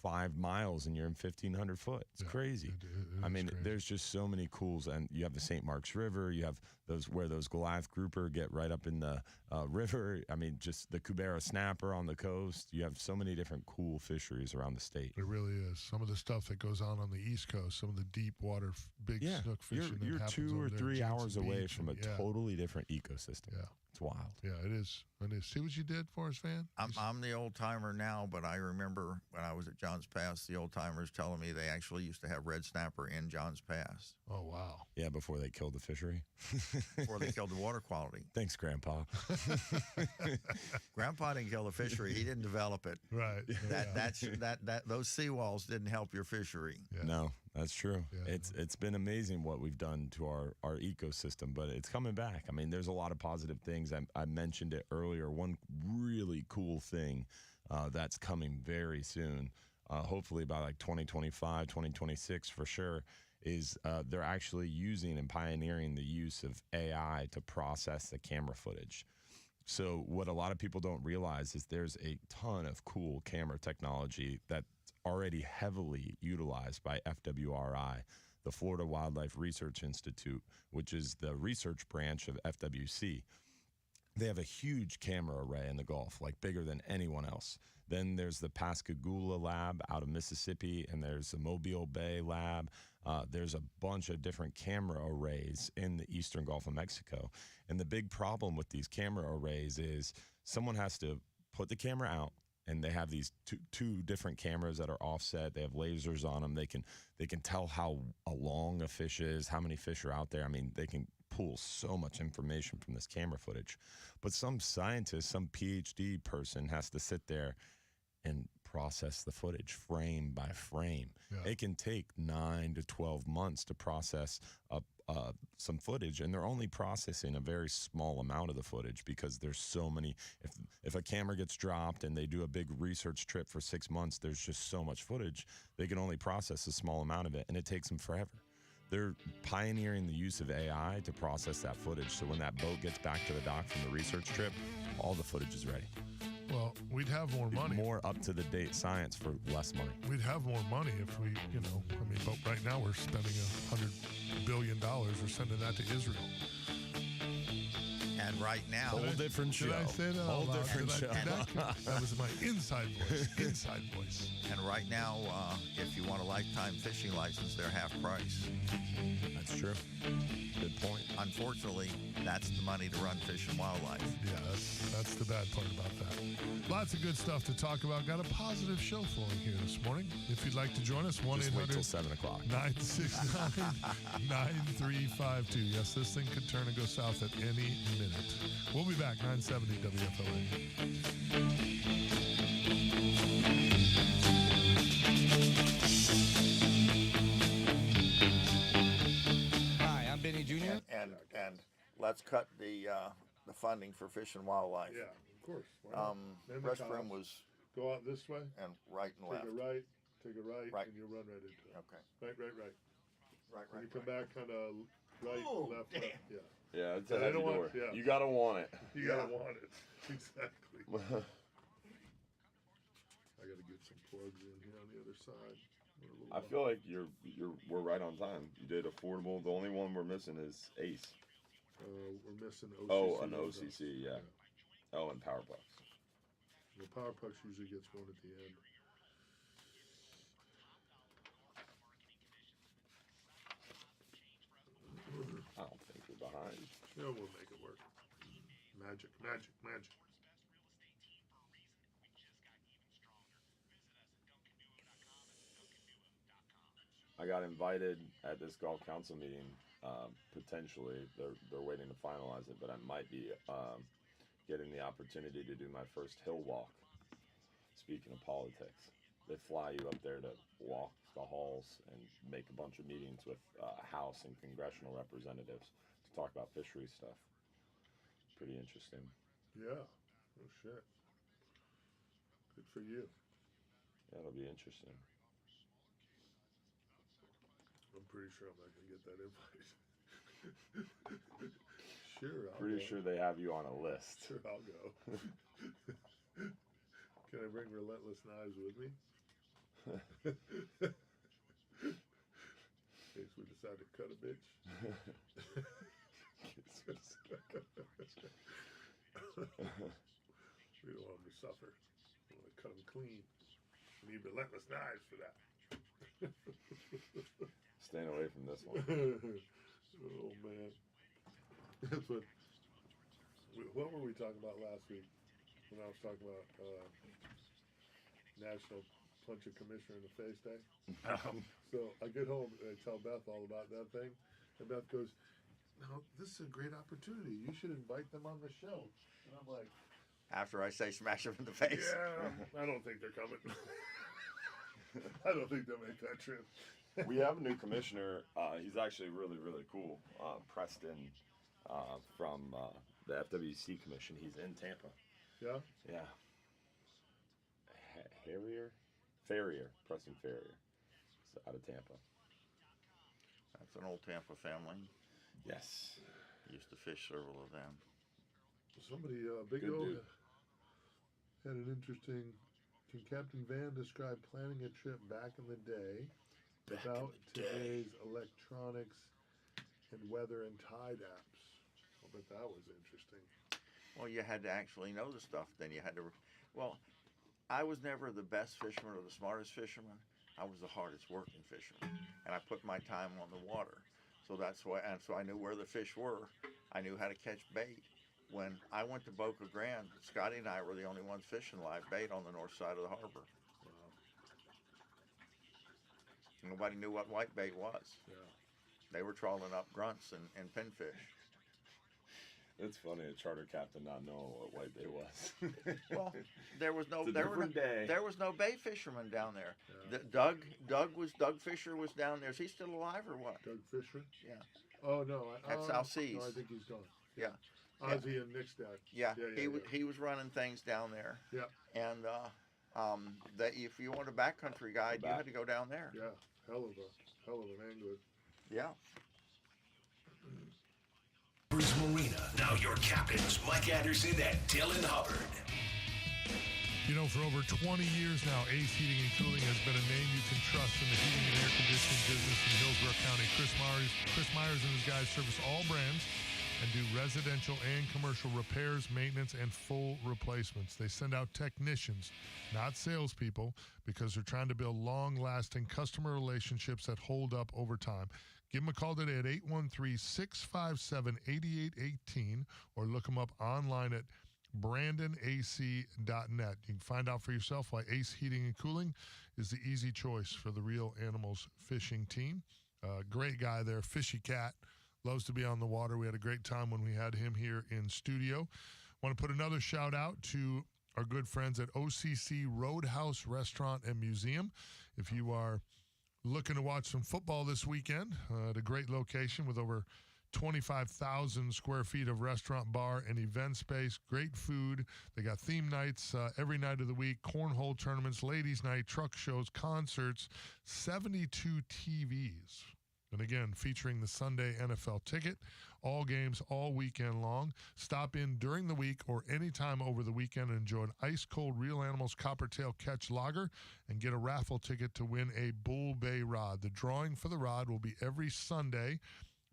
5 miles and you're in 1,500 foot. It's crazy. It crazy. There's just so many cools. And you have the St. Mark's River. You have those Goliath grouper get right up in the river. I mean, just the Cubera snapper on the coast. You have so many different cool fisheries around the state. It really is. Some of the stuff that goes on the East Coast, some of the deep water, big snook fishing. You're 2 or 3 hours away from a totally different ecosystem. Yeah. It's wild. Yeah, it is. See what you did for us, Van? I'm the old timer now, but I remember when I was at John Johns Pass. The old timers telling me they actually used to have red snapper in Johns Pass. Oh, wow. Yeah, before they killed the fishery. Before they killed the water quality. Thanks, Grandpa. Grandpa didn't kill the fishery. He didn't develop it. Right. Those seawalls didn't help your fishery. Yeah. No, that's true. Yeah. It's been amazing what we've done to our ecosystem, but it's coming back. I mean, there's a lot of positive things. I mentioned it earlier. One really cool thing that's coming very soon, hopefully by like 2025, 2026 for sure, is they're actually using and pioneering the use of AI to process the camera footage. So what a lot of people don't realize is there's a ton of cool camera technology that's already heavily utilized by FWRI, the Florida Wildlife Research Institute, which is the research branch of FWC. They have a huge camera array in the Gulf, like bigger than anyone else. Then there's the Pascagoula lab out of Mississippi, and there's the Mobile Bay lab. There's a bunch of different camera arrays in the eastern Gulf of Mexico. And the big problem with these camera arrays is someone has to put the camera out, and they have these two different cameras that are offset. They have lasers on them. They can tell how long a fish is, how many fish are out there. I mean, they can pull so much information from this camera footage. But some scientist, some PhD person has to sit there and process the footage frame by frame. Yeah. It can take 9 to 12 months to process some footage, and they're only processing a very small amount of the footage because there's so many. If a camera gets dropped and they do a big research trip for 6 months, there's just so much footage, they can only process a small amount of it, and it takes them forever. They're pioneering the use of AI to process that footage, so when that boat gets back to the dock from the research trip, all the footage is ready. Well, we'd have more money. More up-to-the-date science for less money. We'd have more money if we, but right now we're spending $100 billion. We're sending that to Israel. And right now, Whole different show. Did I say that? Whole different show. That was my inside voice. Inside voice. And right now, if you want a lifetime fishing license, they're half price. That's true. Good point. Unfortunately, that's the money to run Fish and Wildlife. Yeah, that's the bad part about that. Lots of good stuff to talk about. Got a positive show flowing here this morning. If you'd like to join us, 1-800-969-9352. 'Cause Yes, this thing could turn and go south at any minute. We'll be back, 970 WFLA. Hi, I'm Benny Jr. And let's cut the funding for Fish and Wildlife. Yeah, of course. Restroom was Go out this way, and right and left. take a right, and you'll run right into it. Okay. Right. Right. You come back kind of right, Oh, left, damn. left. Yeah. Yeah, it's Yeah, a they heavy don't want- door. yeah. You gotta want it. You gotta want it. Exactly. I gotta get some plugs in here on the other side. I feel like we're right on time. You did affordable. The only one we're missing is Ace. We're missing OCC. Oh, an OCC, yeah. Oh, and Power Bucks. The Power Pucks usually gets one at the end. I don't think we're behind. Yeah, we'll make it work. Magic. I got invited at this golf council meeting. Potentially, they're waiting to finalize it, but I might be getting the opportunity to do my first hill walk. Speaking of politics, they fly you up there to walk the halls and make a bunch of meetings with House and congressional representatives to talk about fishery stuff. Pretty interesting. Yeah. Oh shit. Good for you. Yeah, it'll be interesting. I'm pretty sure I'm not gonna get that invite. Sure, I'll Pretty go. sure they have you on a list. Sure, I'll go. Can I bring Relentless Knives with me? In case we decide to cut a bitch. We don't want them to suffer. We want to cut them clean. We need Relentless Knives for that. Staying away from this one. Oh man, that's what were we talking about last week when I was talking about National punch a commissioner in the face day. So I get home and I tell Beth all about that thing, and Beth goes, "No, this is a great opportunity. You should invite them on the show." And I'm like, After I say smash them in the face. "Yeah, I don't think they're coming. I don't think they'll make that trip." We have a new commissioner. He's actually really, really cool. Preston from the FWC Commission. He's in Tampa. Yeah? Yeah. Farrier. Preston Farrier. He's out of Tampa. That's an old Tampa family. Yes. Used to fish several of them. Somebody, Big Good O, dude. had an interesting. Can Captain Van describe planning a trip back in the day without today's electronics and weather and tide apps? I bet that was interesting. Well, you had to actually know the stuff. Then you had to. Well, I was never the best fisherman or the smartest fisherman. I was the hardest working fisherman, and I put my time on the water. So that's why, and so I knew where the fish were. I knew how to catch bait. When I went to Boca Grande, Scotty and I were the only ones fishing live bait on the north side of the harbor. Nobody knew what white bait was. Yeah. They were trawling up grunts and pinfish. It's funny, a charter captain not knowing what white bait was. Well, there was no It's a different day. there was no bait fisherman down there. Yeah. Doug Fisher was down there. Is he still alive or what? Doug Fisher? Yeah. Oh, no. At South Seas. No, I think he's gone. Yeah. Ozzy and Nick's dad. Yeah, Yeah, he was running things down there. Yeah. And that if you wanted a backcountry guide, you had to go down there. Yeah. Hell of an angler. Yeah. Marina. Now your captains, Mike Anderson and Dylan Hubbard. You know, for over 20 years now, Ace Heating and Cooling has been a name you can trust in the heating and air conditioning business in Hillsborough County. Chris Myers and his guys service all brands and do residential and commercial repairs, maintenance, and full replacements. They send out technicians, not salespeople, because they're trying to build long-lasting customer relationships that hold up over time. Give them a call today at 813-657-8818 or look them up online at brandonac.net. You can find out for yourself why Ace Heating and Cooling is the easy choice for the Real Animals fishing team. Great guy there, Fishy Cat. Loves to be on the water. We had a great time when we had him here in studio. Want to put another shout out to our good friends at OCC Roadhouse Restaurant and Museum. If you are looking to watch some football this weekend, at a great location with over 25,000 square feet of restaurant, bar, and event space. Great food. They got theme nights every night of the week, cornhole tournaments, ladies' night, truck shows, concerts, 72 TVs. And again, featuring the Sunday NFL ticket, all games all weekend long. Stop in during the week or anytime over the weekend and enjoy an ice-cold Real Animals Coppertail Catch Lager and get a raffle ticket to win a Bull Bay rod. The drawing for the rod will be every Sunday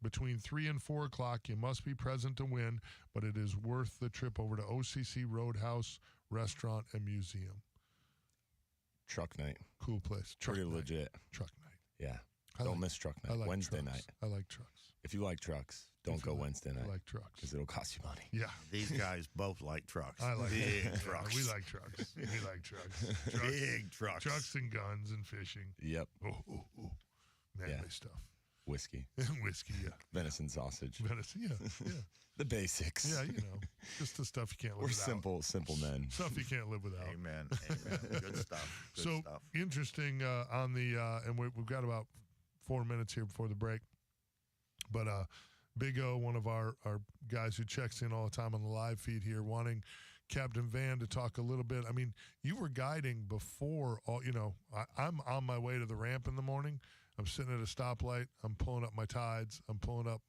between 3 and 4 o'clock. You must be present to win, but it is worth the trip over to OCC Roadhouse Restaurant and Museum. Truck night. Cool place. Truck Pretty night. legit. Truck night. Yeah. I Don't like- miss truck I night. like Wednesday trucks. night. I like trucks. If you like trucks, don't go Wednesday night. I like trucks. Because it'll cost you money. Yeah. These guys both like trucks. I like big trucks. trucks. We like trucks. We like trucks. Big trucks. Trucks and guns and fishing. Yep. Oh. Manly Yeah. stuff. Whiskey. Whiskey, yeah. Venison sausage. Venison, yeah. The basics. Yeah, just the stuff you can't live We're without. simple men. Stuff you can't live without. Amen. Good stuff. Good So stuff. interesting on the, and we've got about 4 minutes here before the break. But Big O, one of our guys who checks in all the time on the live feed here, wanting Captain Van to talk a little bit. I mean, you were guiding before all, I'm on my way to the ramp in the morning. I'm sitting at a stoplight. I'm pulling up my tides. I'm pulling up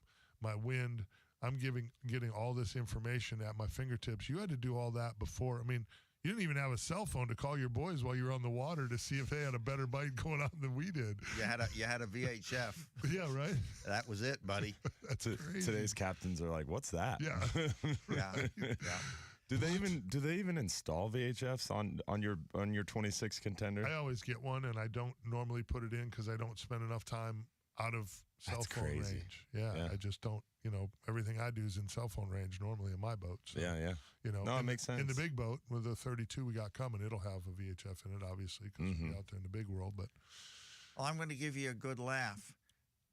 my wind. I'm getting all this information at my fingertips. You had to do all that before. I mean, you didn't even have a cell phone to call your boys while you were on the water to see if they had a better bite going on than we did. You had a VHF. Yeah, right? That was it, buddy. That's crazy. Today's captains are like, what's that? Yeah. Yeah. Do they even install VHFs on your 26 contender? I always get one, and I don't normally put it in because I don't spend enough time out of cell That's phone crazy. range. Yeah, Yeah. I just don't. Everything I do is in cell phone range normally in my boat. So, Yeah. No, it makes sense. In the big boat with the 32 we got coming, it'll have a VHF in it, obviously, because we're out there in the big world. But well, I'm going to give you a good laugh.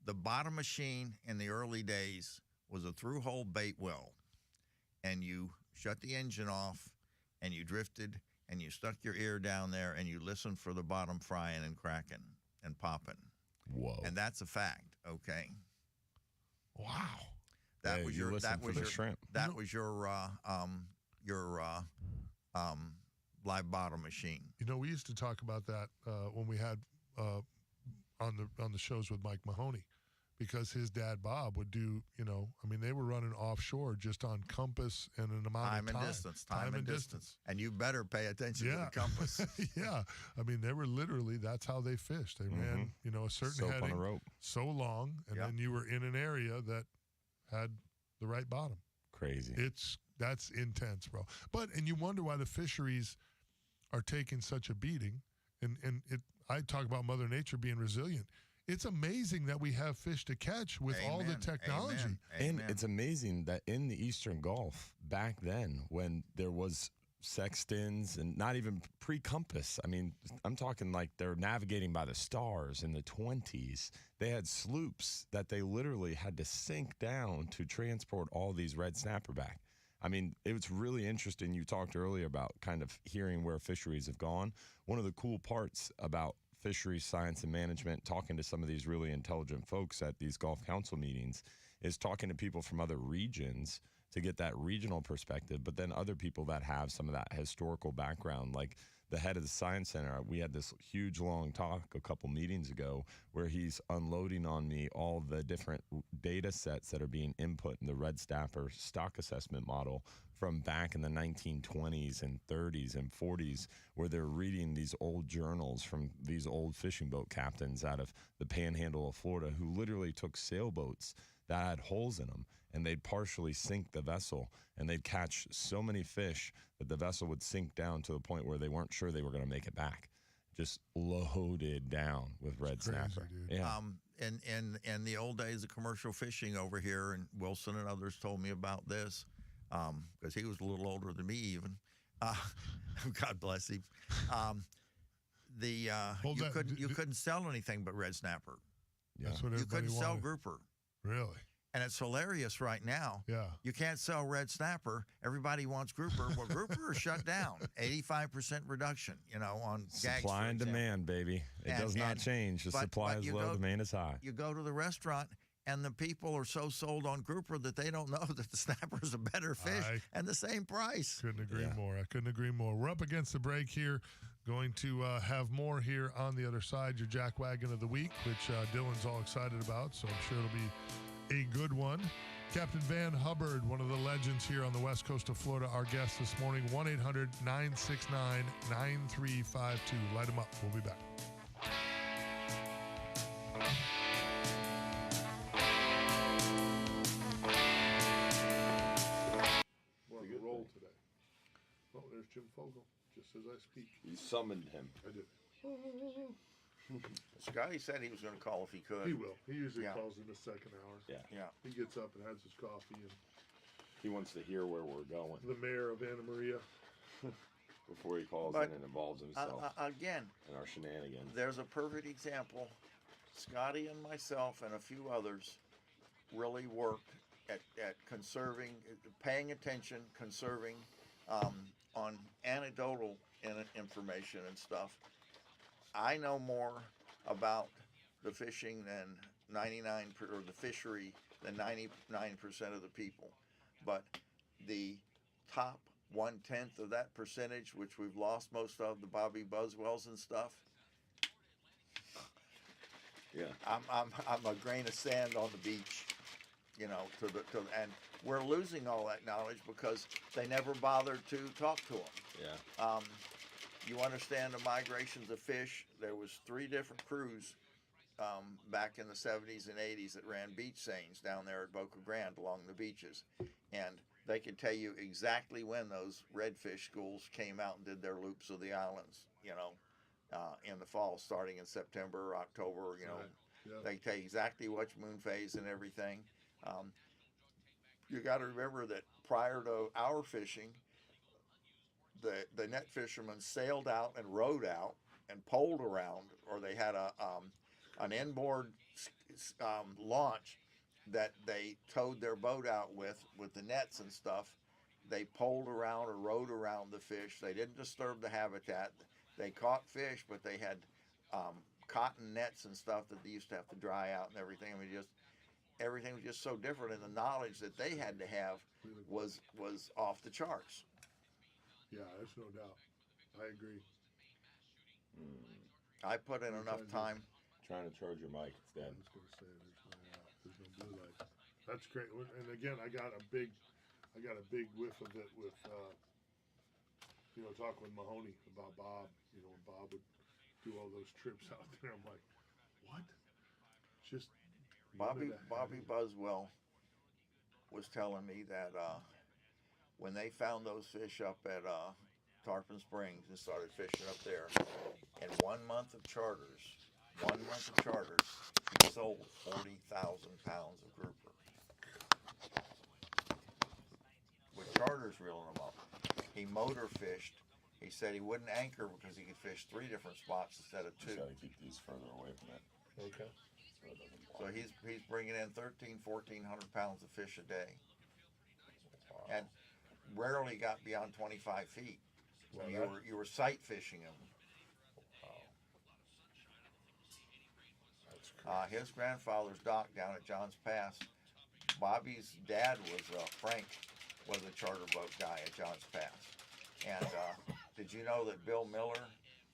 The bottom machine in the early days was a through-hole bait well, and you shut the engine off, and you drifted, and you stuck your ear down there, and you listened for the bottom frying and cracking and popping. Whoa! And that's a fact. Okay. wow. That was your shrimp. That was your live bottom machine. We used to talk about that when we had on the shows with Mike Mahoney, because his dad Bob would do. They were running offshore just on compass and an amount of time. Time and distance. And you better pay attention to the compass. Yeah, they were literally, that's how they fished. They ran a certain Soap heading on a rope. so long, and then you were in an area that had the right bottom. Crazy. That's intense, bro. And you wonder why the fisheries are taking such a beating. And I talk about Mother Nature being resilient. It's amazing that we have fish to catch with all the technology. And it's amazing that in the Eastern Gulf back then, when there was sextants and not even pre-compass, I'm talking like they're navigating by the stars in the 20s. They had sloops that they literally had to sink down to transport all these red snapper back. It was really interesting. You talked earlier about kind of hearing where fisheries have gone. One of the cool parts about fisheries science and management, talking to some of these really intelligent folks at these Gulf Council meetings, is talking to people from other regions to get that regional perspective, but then other people that have some of that historical background, like the head of the Science Center. We had this huge, long talk a couple meetings ago where he's unloading on me all the different data sets that are being input in the red snapper stock assessment model from back in the 1920s and 30s and 40s, where they're reading these old journals from these old fishing boat captains out of the panhandle of Florida who literally took sailboats that had holes in them, and they'd partially sink the vessel, and they'd catch so many fish that the vessel would sink down to the point where they weren't sure they were going to make it back. Just loaded down with red snapper. Dude. Yeah. In the old days of commercial fishing over here, and Wilson and others told me about this, because he was a little older than me even. God bless him. You couldn't sell anything but red snapper. Yeah. That's what You everybody couldn't sell wanted. grouper. Really? And it's hilarious right now. Yeah. You can't sell red snapper. Everybody wants grouper. Well, grouper is shut down. 85% reduction, on gags. Supply and demand, baby. It does not change. The supply is low, demand is high. You go to the restaurant, and the people are so sold on grouper that they don't know that the snapper is a better fish and the same price. Couldn't agree more. I couldn't agree more. We're up against the break here. Going to have more here on the other side. Your Jack Wagon of the Week, which Dylan's all excited about, so I'm sure it'll be a good one. Captain Van Hubbard, one of the legends here on the west coast of Florida, our guest this morning. 1-800-969-9352. Light them up. We'll be back. We're on the roll today. Oh, there's Jim Fogle, just as I speak. You summoned him. I did. Scotty said he was going to call if he could. He will. He usually calls in the second hour. Yeah. He gets up and has his coffee. And He wants to hear where we're going the mayor of Anna Maria. before he calls in and involves himself Again, in our shenanigans. there's a perfect example. Scotty and myself and a few others really worked at conserving, paying attention, conserving on anecdotal information and stuff. I know more about the fishing than 99 or the fishery than 99% of the people, but the top 1/10 of that percentage, which we've lost most of, the Bobby Buswells and stuff. Yeah. I'm a grain of sand on the beach, and we're losing all that knowledge because they never bothered to talk to them. Yeah. You understand the migrations of fish. There was 3 different crews back in the 70s and 80s that ran beach seines down there at Boca Grande along the beaches. And they could tell you exactly when those redfish schools came out and did their loops of the islands, in the fall, starting in September, October, They tell you exactly which moon phase and everything. You got to remember that prior to our fishing, the net fishermen sailed out and rowed out and poled around, or they had an inboard launch that they towed their boat out with the nets and stuff. They poled around or rowed around the fish. They didn't disturb the habitat. They caught fish, but they had cotton nets and stuff that they used to have to dry out and everything. I mean, just everything was just so different, and the knowledge that they had to have was off the charts. Yeah, there's no doubt. I agree. I put in enough time. Trying to charge your mic. It's dead. I was gonna say there's no blue light. That's great. And again, I got a big whiff of it with talking with Mahoney about Bob. When Bob would do all those trips out there, I'm like, what? Just Bobby Buswell was telling me that when they found those fish up at Tarpon Springs and started fishing up there, in 1 month of charters, he sold 40,000 pounds of grouper. With charters reeling them up. He motor fished. He said he wouldn't anchor because he could fish 3 different spots instead of 2. Just gotta keep these further away from it. okay. So he's bringing in 1,400 pounds of fish a day. And rarely got beyond 25 feet. Well, You were sight fishing him. That's crazy. His grandfather's dock down at John's Pass. Bobby's dad was Frank, was a charter boat guy at John's Pass. And did you know that Bill Miller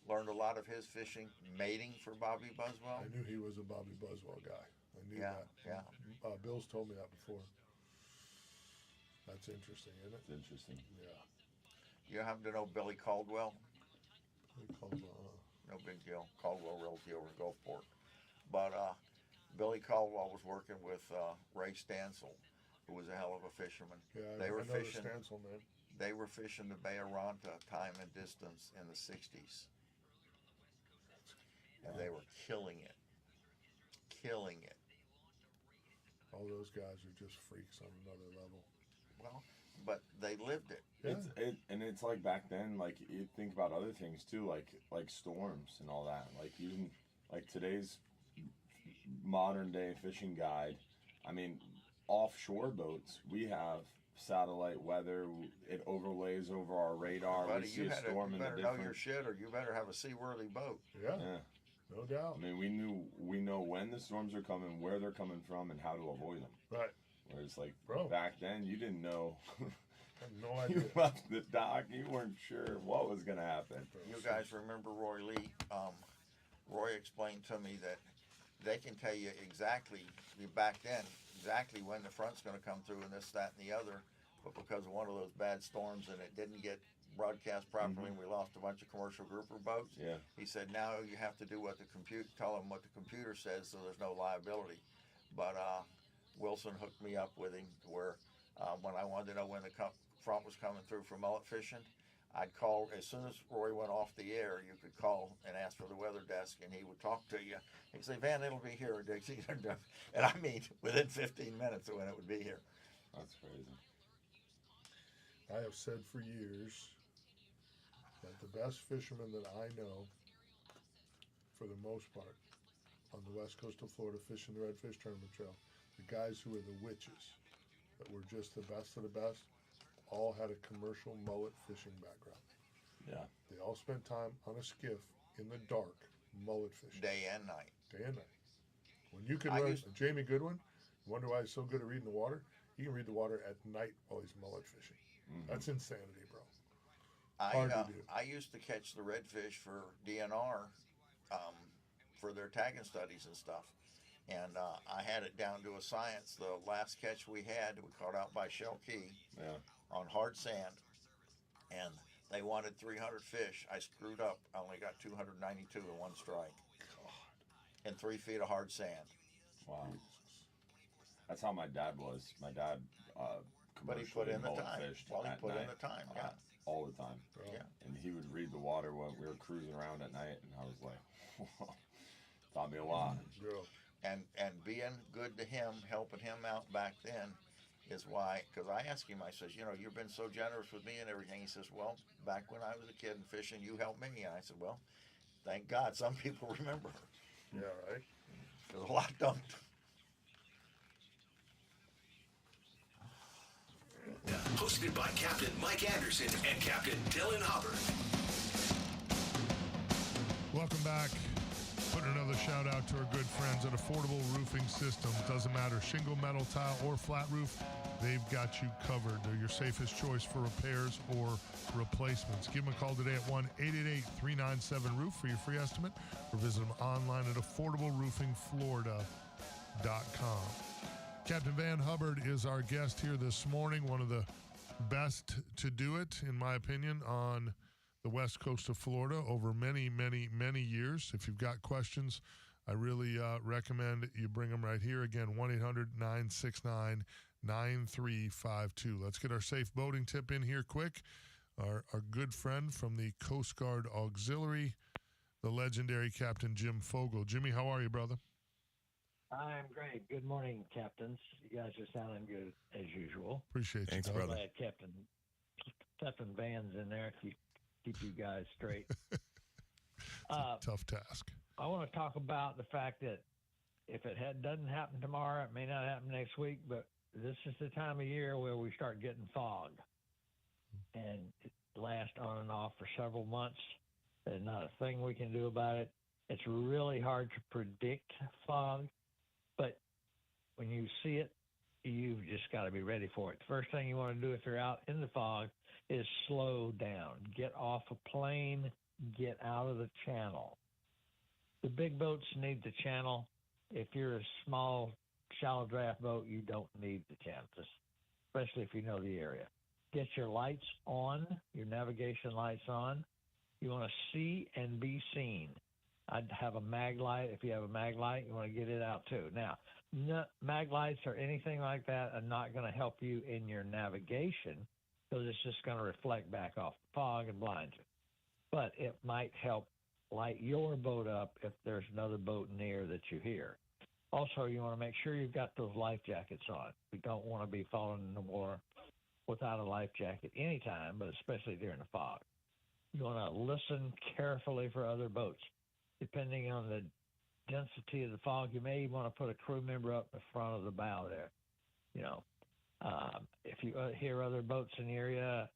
learned a lot of his fishing mating for Bobby Buswell? I knew he was a Bobby Buswell guy. I knew that. Yeah. Bill's told me that before. That's interesting, isn't it? It's interesting. Yeah. You happen to know Billy Caldwell? Caldwell, No big deal. Caldwell Realty over in Gulfport. But Billy Caldwell was working with Ray Stansel, who was a hell of a fisherman. Yeah, They were I know fishing. the Stansel, man. They were fishing the Bay of Ronta time and distance in the 60s. And they were killing it. All those guys are just freaks on another level. Well, but they lived it. Yeah. It's like back then, like you think about other things too, like storms and all that. Like you didn't, like today's modern day fishing guide. I mean, offshore boats, we have satellite weather. It overlays over our radar. Buddy, We see a storm you in the better know your different. shit, or you better have a seaworthy boat. Yeah, Yeah. no doubt. I mean, we know when the storms are coming, where they're coming from, and how to avoid them. Right. Whereas, like Bro. back then, you didn't know. I have no idea. You left the dock, you weren't sure what was gonna happen. You guys remember Roy Lee? Roy explained to me that they can tell you exactly, back then, exactly when the front's going to come through and this, that, and the other. But because of one of those bad storms and it didn't get broadcast properly and we lost a bunch of commercial grouper boats, Yeah. he said now you have to do what tell them what the computer says so there's no liability. But Wilson hooked me up with him where when I wanted to know when the front was coming through for mullet fishing, I'd call, as soon as Roy went off the air, you could call and ask for the weather desk, and he would talk to you. He'd say, Van, it'll be here, Dixie. And I mean, within 15 minutes of when it would be here. That's crazy. I have said for years that the best fishermen that I know, for the most part, on the west coast of Florida, fishing the Redfish Tournament Trail, the guys who were the witches, that were just the best of the best, all had a commercial mullet fishing background. Yeah. They all spent time on a skiff in the dark, mullet fishing. Day and night. Day and night. When you can run, Jamie Goodwin, wonder why he's so good at reading the water? He can read the water at night while he's mullet fishing. Mm-hmm. That's insanity, bro. I used to catch the redfish for DNR for their tagging studies and stuff. And I had it down to a science. The last catch we had, we caught out by Shell Key on hard sand. And they wanted 300 fish. I screwed up. I only got 292 in one strike. In 3 feet of hard sand. Wow. That's how my dad was. My dad But he put in the mullet time. fished Well, he at put in night, the time, yeah. all the time. Yeah. And he would read the water when we were cruising around at night, and I was like, taught me a lot. Girl. And being good to him, helping him out back then, is why, because I asked him, I says, you've been so generous with me and everything. He says, well, back when I was a kid and fishing, you helped me. And I said, well, thank God some people remember. Yeah, right. Because a lot don't. Hosted by Captain Mike Anderson and Captain Dylan Hubbard. Welcome back. Putting another shout out to our good friends at Affordable Roofing Systems. Doesn't matter, shingle, metal, tile, or flat roof, they've got you covered. They're your safest choice for repairs or replacements. Give them a call today at 1-888-397-ROOF for your free estimate, or visit them online at affordableroofingflorida.com. Captain Van Hubbard is our guest here this morning, one of the best to do it, in my opinion, on the west coast of Florida over many, many, many years. If you've got questions, I really recommend you bring them right here. Again, 1-800-969-9352. Let's get our safe boating tip in here quick. Our good friend from the Coast Guard Auxiliary, the legendary Captain Jim Fogel. Jimmy, how are you, brother? I'm great. Good morning, captains. You guys are sounding good as usual. Appreciate Thanks, you, brother. Glad Captain Van's in there to keep you guys straight. Tough task. I want to talk about the fact that if it doesn't happen tomorrow, it may not happen next week, but this is the time of year where we start getting fog. And it lasts on and off for several months. There's not a thing we can do about it. It's really hard to predict fog, but when you see it, you've just got to be ready for it. The first thing you want to do if you're out in the fog is slow down. Get off a plane, get out of the channel. The big boats need the channel. If you're a small, shallow draft boat, you don't need the channel, especially if you know the area. Get your lights on, your navigation lights on. You want to see and be seen. I'd have a mag light. If you have a mag light, you want to get it out too. Now, mag lights or anything like that are not going to help you in your navigation because it's just going to reflect back off the fog and blind you. But it might help light your boat up if there's another boat near that you hear. Also, you want to make sure you've got those life jackets on. We don't want to be falling in the water without a life jacket anytime, but especially during the fog. You want to listen carefully for other boats. Depending on the density of the fog, you may want to put a crew member up in front of the bow there. If you hear other boats in the area,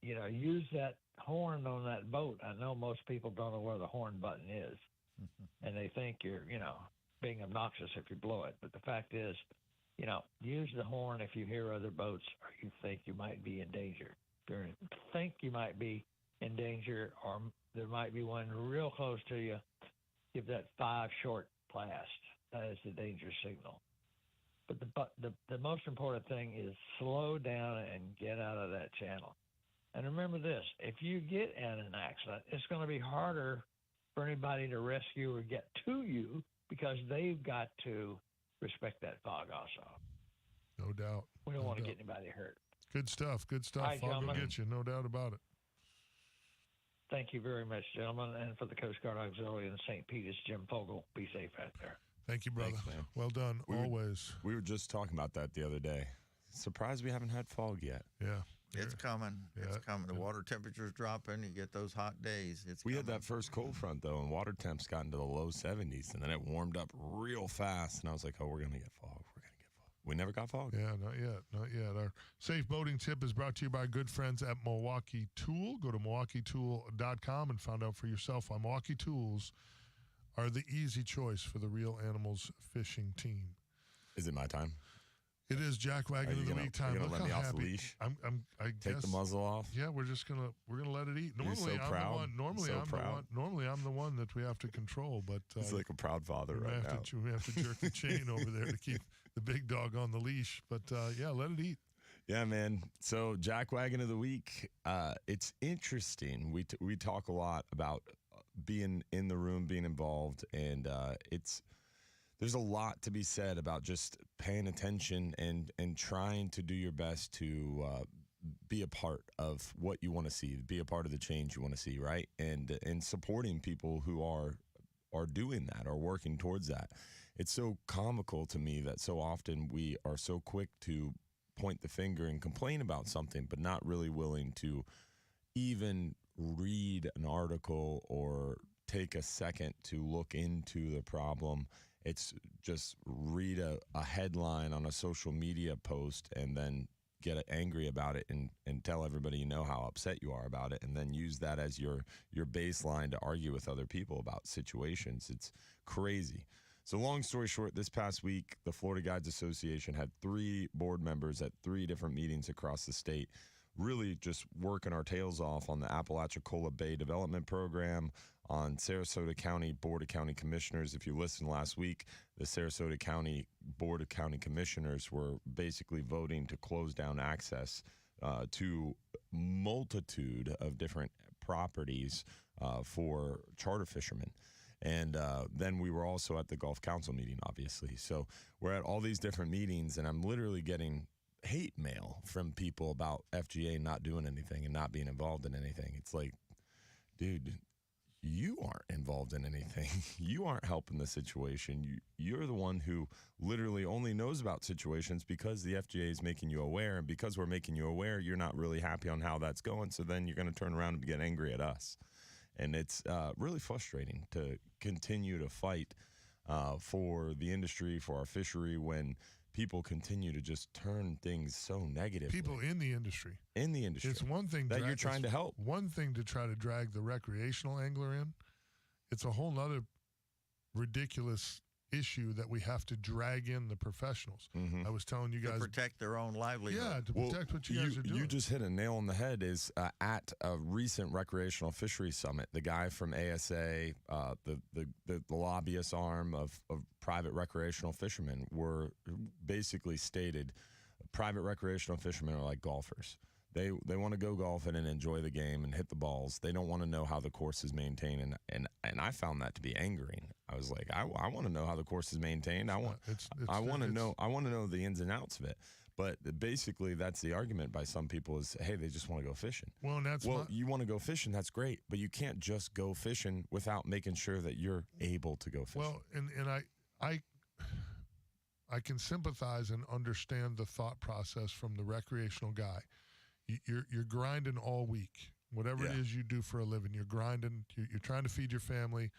use that horn on that boat. I know most people don't know where the horn button is, and they think you're, being obnoxious if you blow it. But the fact is, use the horn if you hear other boats or you think you might be in danger. If you think you might be in danger or there might be one real close to you, give that 5 short blast. That is the danger signal. But the most important thing is slow down and get out of that channel. And remember this, if you get in an accident, it's going to be harder for anybody to rescue or get to you because they've got to respect that fog also. No doubt. We don't want to get anybody hurt. Good stuff. Good stuff. All right, Fog will get you, no doubt about it. Thank you very much, gentlemen. And for the Coast Guard Auxiliary in St. Pete, it's Jim Fogel. Be safe out there. Thank you, brother. Thanks, man. Well done, always. We were just talking about that the other day. Surprised we haven't had fog yet. Yeah. It's coming. Yeah. It's coming. The water temperature's dropping. You get those hot days. We had that first cold front, though, and water temps got into the low 70s, and then it warmed up real fast, and I was like, oh, we're going to get fog. We're going to get fog. We never got fog. Yeah, not yet. Not yet. Our safe boating tip is brought to you by good friends at Milwaukee Tool. Go to MilwaukeeTool.com and find out for yourself why Milwaukee Tools are the easy choice for the Real Animals fishing team. Is it my time? It is Jack Wagon of the Week time. Are you Look gonna let me how off the happy. leash? I Take guess the muzzle off? Yeah, we're gonna let it eat. You're so proud. I'm the one. Normally So I'm proud. the one. Normally I'm the one that we have to control. But He's like a proud father we right have now. we have to jerk the chain over there to keep the big dog on the leash. But yeah, let it eat. Yeah, man. So Jack Wagon of the Week. It's interesting. We talk a lot about being in the room, being involved, and there's a lot to be said about just paying attention and trying to do your best to be a part of what you want to see, be a part of the change you want to see, right? And supporting people who are doing that or working towards that. It's so comical to me that so often we are so quick to point the finger and complain about something, but not really willing to even read an article or take a second to look into the problem. It's just read a headline on a social media post and then get angry about it and tell everybody you know how upset you are about it, and then use that as your baseline to argue with other people about situations. It's crazy. So long story short, this past week, the Florida Guides Association had 3 board members at 3 different meetings across the state, really just working our tails off on the Apalachicola Bay Development Program, on Sarasota County Board of County Commissioners. If you listened last week, the Sarasota County Board of County Commissioners were basically voting to close down access to multitude of different properties for charter fishermen. And then we were also at the Gulf Council meeting, obviously. So we're at all these different meetings, and I'm literally getting hate mail from people about FGA not doing anything and not being involved in anything. It's like, dude, you aren't involved in anything. You aren't helping the situation. You're the one who literally only knows about situations because the FGA is making you aware, and because we're making you aware, you're not really happy on how that's going, so then you're going to turn around and get angry at us. And it's really frustrating to continue to fight for the industry, for our fishery, when people continue to just turn things so negative. People in the industry. In the industry. It's one thing that you're trying to help. One thing to try to drag the recreational angler in. It's a whole nother ridiculous issue that we have to drag in the professionals. Mm-hmm. I was telling you guys. To protect their own livelihood. Yeah, to protect what you guys are doing. You just hit a nail on the head. Is at a recent recreational fisheries summit, the guy from ASA, the lobbyist arm of private recreational fishermen, were basically stated private recreational fishermen are like golfers. They want to go golfing and enjoy the game and hit the balls. They don't want to know how the course is maintained, and I found that to be angering. I was like, I want to know how the course is maintained. I want to know the ins and outs of it. But basically, that's the argument by some people is, hey, they just want to go fishing. Well, you want to go fishing, that's great, but you can't just go fishing without making sure that you're able to go fishing. Well, and I can sympathize and understand the thought process from the recreational guy. You're grinding all week. Whatever it is you do for a living, you're grinding. You're trying to feed your family.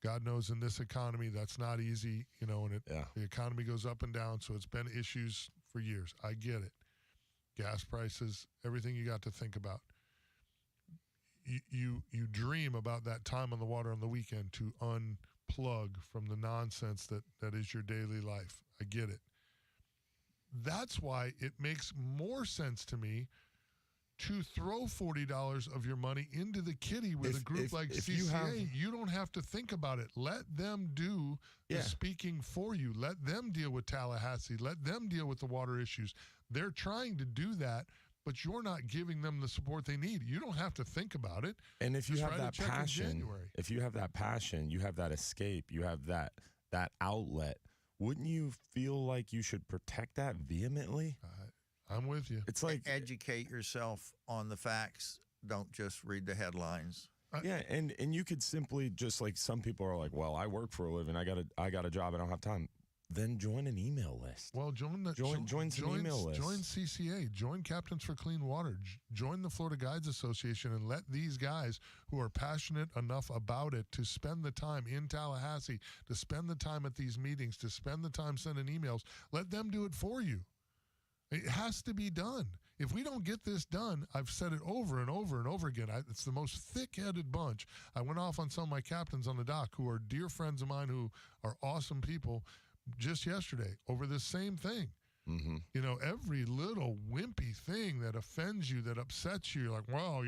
God knows in this economy that's not easy, and the economy goes up and down. So it's been issues for years. I get it. Gas prices, everything you got to think about. You dream about that time on the water on the weekend to unplug from the nonsense that is your daily life. I get it. That's why it makes more sense to me to throw $40 of your money into the kitty with a group like CCA. You don't have to think about it. Let them do the speaking for you. Let them deal with Tallahassee. Let them deal with the water issues. They're trying to do that, but you're not giving them the support they need. You don't have to think about it. And if you Just have write that a check in passion, January. if you have that passion, you have that escape, you have that outlet, wouldn't you feel like you should protect that vehemently? I'm with you. It's like educate yourself on the facts. Don't just read the headlines. And you could simply just, like, some people are like, well, I work for a living. I got a job. I don't have time. Then join an email list. Well, join some email lists. Join CCA. Join Captains for Clean Water. Join the Florida Guides Association, and let these guys who are passionate enough about it to spend the time in Tallahassee, to spend the time at these meetings, to spend the time sending emails, let them do it for you. It has to be done. If we don't get this done, I've said it over and over and over again, it's the most thick-headed bunch. I went off on some of my captains on the dock who are dear friends of mine who are awesome people just yesterday over this same thing. Mm-hmm. Every little wimpy thing that offends you, that upsets you, you're like, well,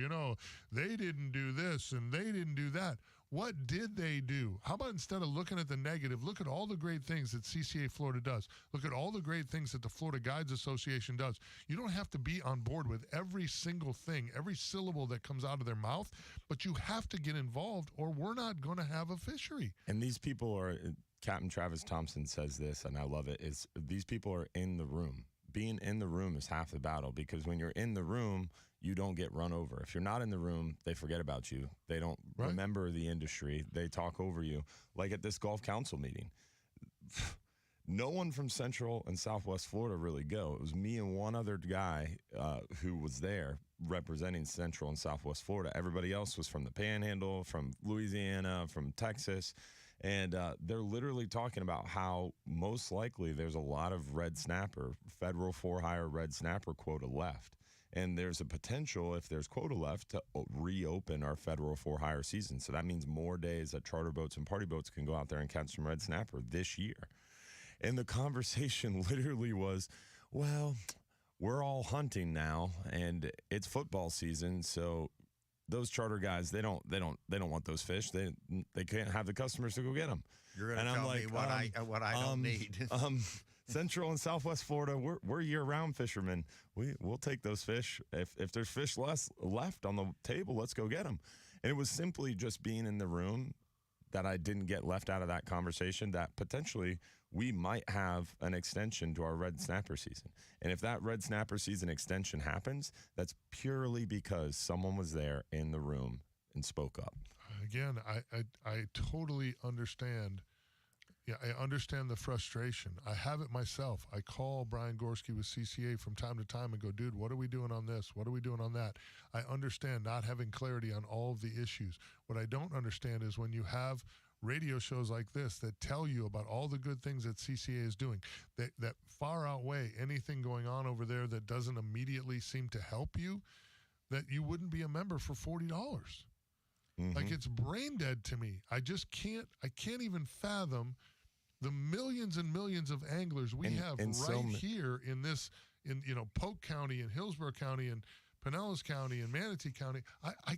they didn't do this and they didn't do that. What did they do? How about instead of looking at the negative, look at all the great things that CCA Florida does. Look at all the great things that the Florida Guides Association does. You don't have to be on board with every single thing, every syllable that comes out of their mouth, but you have to get involved or we're not going to have a fishery. And these people are, Captain Travis Thompson says this, and I love it, is these people are in the room. Being in the room is half the battle, because when you're in the room, you don't get run over. If you're not in the room, they forget about you. They don't remember the industry. They talk over you. Like at this Gulf Council meeting, no one from Central and Southwest Florida really go. It was me and one other guy who was there representing Central and Southwest Florida. Everybody else was from the Panhandle, from Louisiana, from Texas. And they're literally talking about how most likely there's a lot of red snapper, federal for-hire red snapper quota left. And there's a potential, if there's quota left, to reopen our federal for-hire season. So that means more days that charter boats and party boats can go out there and catch some red snapper this year. And the conversation literally was, well, we're all hunting now, and it's football season, so those charter guys, they don't want those fish. They can't have the customers to go get them. You're going to tell me what I don't need. Central and Southwest Florida, we're year-round fishermen. We'll take those fish. If there's fish left on the table, let's go get them. And it was simply just being in the room that I didn't get left out of that conversation, that potentially we might have an extension to our red snapper season. And if that red snapper season extension happens, that's purely because someone was there in the room and spoke up. Again, I totally understand. Yeah, I understand the frustration. I have it myself. I call Brian Gorski with CCA from time to time and go, dude, what are we doing on this? What are we doing on that? I understand not having clarity on all of the issues. What I don't understand is when you have radio shows like this that tell you about all the good things that CCA is doing, that far outweigh anything going on over there that doesn't immediately seem to help you, that you wouldn't be a member for $40. Mm-hmm. Like, it's brain dead to me. I can't even fathom the millions and millions of anglers we have here in Polk County and Hillsborough County and Pinellas County and Manatee County.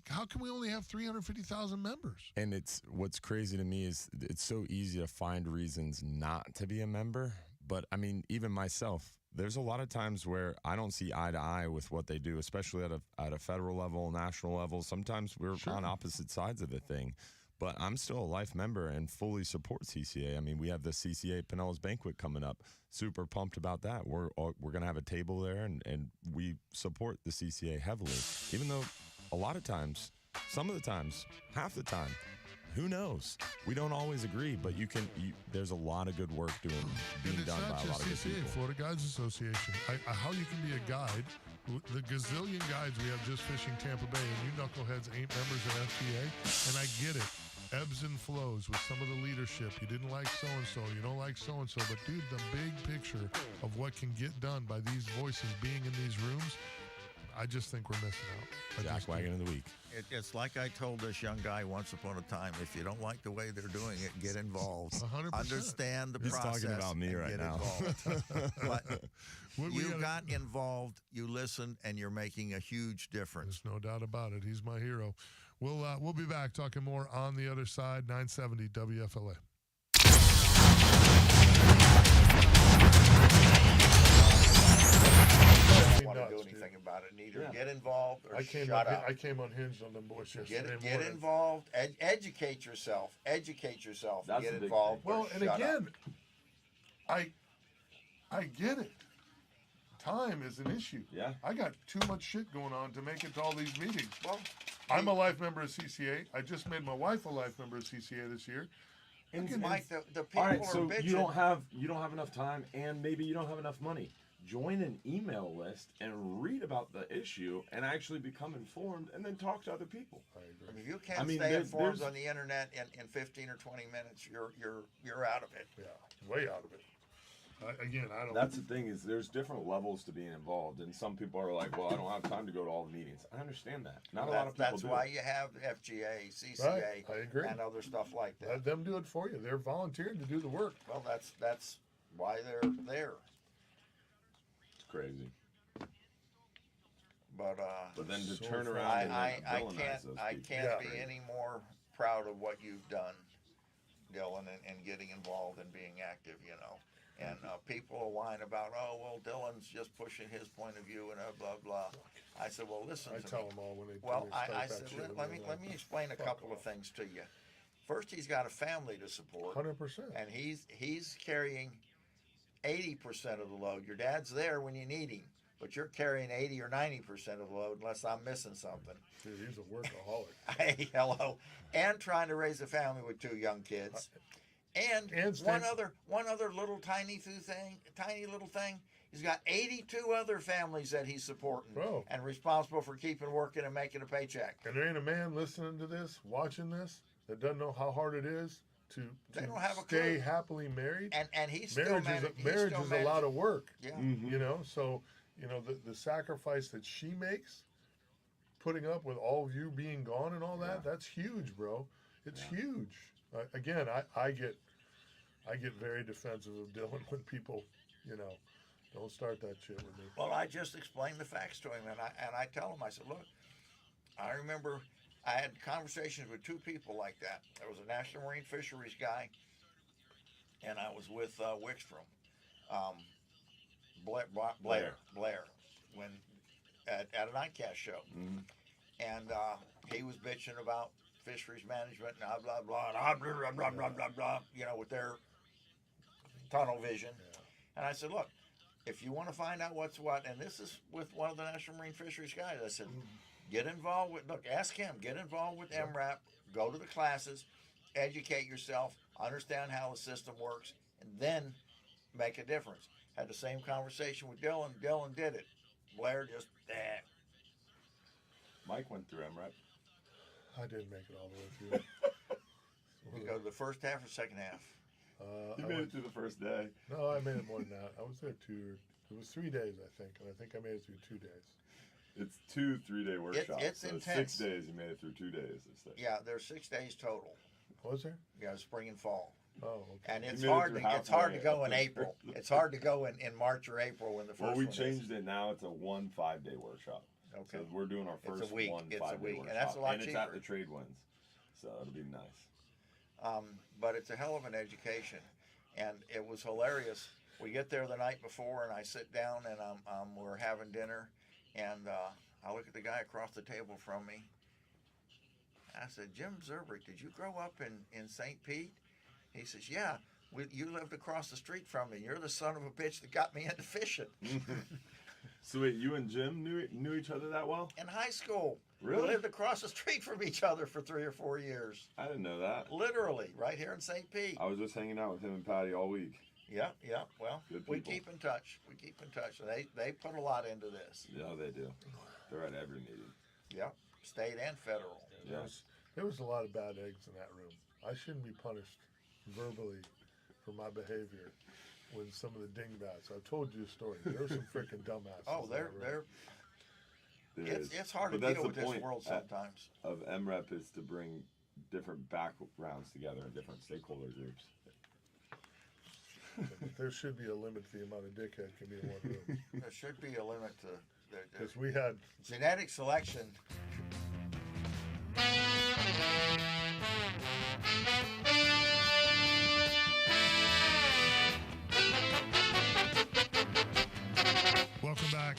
How can we only have 350,000 members? And what's crazy to me is it's so easy to find reasons not to be a member. But I mean, even myself, there's a lot of times where I don't see eye to eye with what they do, especially at a federal level, national level. Sometimes we're on opposite sides of the thing. But I'm still a life member and fully support CCA. I mean, we have the CCA Pinellas Banquet coming up. Super pumped about that. We're going to have a table there, and we support the CCA heavily. Even though a lot of times, some of the times, half the time, who knows? We don't always agree, but there's a lot of good work being done by a lot of good people. Florida Guides Association. How you can be a guide, the gazillion guides we have just fishing Tampa Bay, and you knuckleheads ain't members of FGA, and I get it. Ebbs and flows with some of the leadership. You didn't like so-and-so, you don't like so-and-so, but dude, the big picture of what can get done by these voices being in these rooms, I just think we're missing out. Jackwagon of the week. It's like I told this young guy once upon a time, if you don't like the way they're doing it, get involved. 100%. Understand the process. He's talking about me right now. But you got involved, you listened, and you're making a huge difference. There's no doubt about it. He's my hero. We'll be back talking more on the other side. 970 WFLA. I don't want to do anything about it. Neither get involved or shut up. I came unhinged on them boys yesterday. Get involved. Educate yourself. Educate yourself. That's get involved. Well, and again, I get it. Time is an issue. Yeah. I got too much shit going on to make it to all these meetings. Well, I'm a life member of CCA. I just made my wife a life member of CCA this year. And Mike, the people all right, are so bitching. you don't have enough time, and maybe you don't have enough money. Join an email list and read about the issue, and actually become informed, and then talk to other people. I agree. I mean, if you can't stay informed on the internet in 15 or 20 minutes, you're out of it. Yeah, way out of it. I don't. That's the thing, is there's different levels to being involved, and some people are like, well, I don't have time to go to all the meetings. I understand that. Not a lot of people That's why you have FGA, CCA, I agree. and other stuff like that. Let them do it for you. They're volunteering to do the work. Well, that's why they're there. It's crazy. But then to turn around and I villainize those can't people. be any more proud of what you've done, Dylan, and getting involved and being active, And people will whine about, oh, well, Dylan's just pushing his point of view and blah, blah. I said, well, listen to me. I tell them all when they I said, let me explain a couple of things to you. First, he's got a family to support. 100%. And he's carrying 80% of the load. Your dad's there when you need him, but you're carrying 80 or 90% of the load unless I'm missing something. Dude, he's a workaholic. Hey, hello. And trying to raise a family with 2 young kids. And Stan- one other little tiny little thing. He's got 82 other families that he's supporting Bro. and responsible for keeping working and making a paycheck. And there ain't a man listening to this, watching this, that doesn't know how hard it is to They don't have a stay clue. happily married. And he's still marriage managing. marriage is a lot of work. Yeah. You know, so the sacrifice that she makes, putting up with all of you being gone and all that, that's huge, bro. It's huge. Again, I get very defensive of Dylan when people, don't start that shit with me. Well, I just explained the facts to him, and I tell him, I said, look, I remember I had conversations with two people like that. There was a National Marine Fisheries guy, and I was with Wickstrom, Blair, when at a nightcast show, and he was bitching about fisheries management and blah blah blah, with their tunnel vision. And I said, look, if you want to find out what's what, and this is with one of the National Marine Fisheries guys, I said, get involved with, ask him, get involved with MRAP, go to the classes, educate yourself, understand how the system works, and then make a difference. Had the same conversation with Dylan. Dylan did it. Blair just, Mike went through MRAP. I didn't make it all the way through. You go to the first half or second half? You made it through the first day. No, I made it more than that. I was there it was 3 days, I think, and I think I made it through 2 days. It's 2 3-day workshops. It's so intense. 6 days, you made it through 2 days. Yeah, there's 6 days total. Was there? Yeah, spring and fall. Oh, okay. And it's You made it hard through to halfway. go in April. It's hard to go in March or April when the first Well, we one is. changed it now. It's a 1 5-day workshop. Okay. So we're doing our It's a first week. 1 It's a 5-day week. workshop. And that's a lot it's cheaper. at the trade winds. So it'll be nice. But it's a hell of an education. And it was hilarious. We get there the night before, and I sit down, and we're having dinner, and I look at the guy across the table from me. I said, Jim Zerbrick, did you grow up in St. Pete? He says, yeah. You lived across the street from me. You're the son of a bitch that got me into fishing. So wait, you and Jim knew each other that well? In high school. Really? We lived across the street from each other for 3 or 4 years. I didn't know that. Literally, right here in St. Pete. I was just hanging out with him and Patty all week. Yeah. Well, Good we people. keep in touch. They put a lot into this. Yeah, they do. They're at every meeting. Yep. State and federal. Yes. There was a lot of bad eggs in that room. I shouldn't be punished verbally for my behavior when some of the dingbats. I've told you a story. There were some freaking dumbasses. Oh, in that room. It's hard But to that's deal the with this point world sometimes. Of MREP is to bring different backgrounds together and different stakeholder groups. But there should be a limit to the amount of dickhead can be in one room. There should be a limit to Because we had genetic selection. Welcome back.